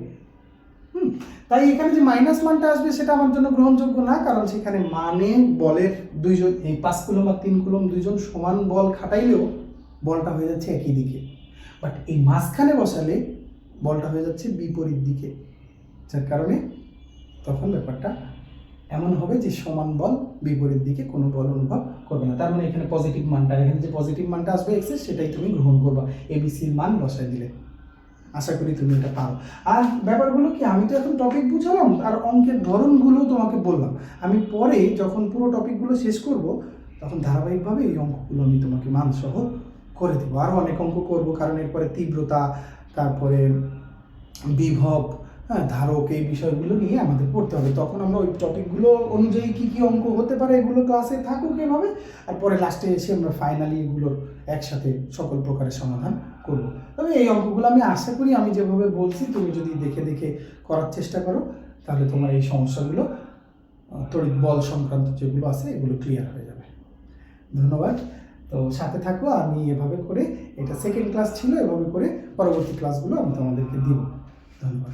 তাই এখানে যে মাইনাস মানটা আসবে সেটা আমার জন্য গ্রহণযোগ্য না, কারণ সেখানে মানে বলের দুইজন, এই 5 কুলম আর 3 কুলম দুইজন সমান বল খাটাইলেও বলটা হয়ে যাচ্ছে একই দিকে, বাট এই মাঝখানে বসালে বলটা হয়ে যাচ্ছে বিপরীত দিকে, যার কারণে তখন ব্যাপারটা এমন হবে যে সমান বল বিপরীত দিকে কোনো বল অনুভব করবে না। তার মানে এখানে পজিটিভ মানটা, এখানে যে পজিটিভ মানটা আসবে এক্স এর সেটাই তুমি গ্রহণ করবা এবিসির মান বসাই দিলে। আশা করি তুমি এটা পারো। আর ব্যাপারগুলো কি, আমি তো এখন টপিক বুঝালাম আর অঙ্কের ধরনগুলো তোমাকে বললাম, আমি পরে যখন পুরো টপিকগুলো শেষ করব তখন ধারাবাহিকভাবে এই অঙ্কগুলো আমি তোমাকে মানসহ করে দেবো। আরও অনেক অঙ্ক করবো, কারণ এরপরে তীব্রতা, তারপরে বিভব, হ্যাঁ ধারক, এই বিষয়গুলো নিয়ে আমাদের পড়তে হবে। তখন আমরা ওই টপিকগুলো অনুযায়ী কী কী অঙ্ক হতে পারে এগুলো ক্লাসে থাকুক এভাবে, আর পরে লাস্টে এসে আমরা ফাইনালি এগুলোর একসাথে সকল প্রকারের সমাধান করব। তবে এই অঙ্কগুলো আমি আশা করি আমি যেভাবে বলছি তুমি যদি দেখে দেখে করার চেষ্টা করো তাহলে তোমার এই সমস্যাগুলো, তড়িৎ বল সংক্রান্ত যেগুলো আছে এগুলো ক্লিয়ার হয়ে যাবে। ধন্যবাদ। তো সাথে থাকো, আমি এভাবে করে, এটা সেকেন্ড ক্লাস ছিল, এভাবে করে পরবর্তী ক্লাসগুলো আমি তোমাদেরকে দিব। ধন্যবাদ।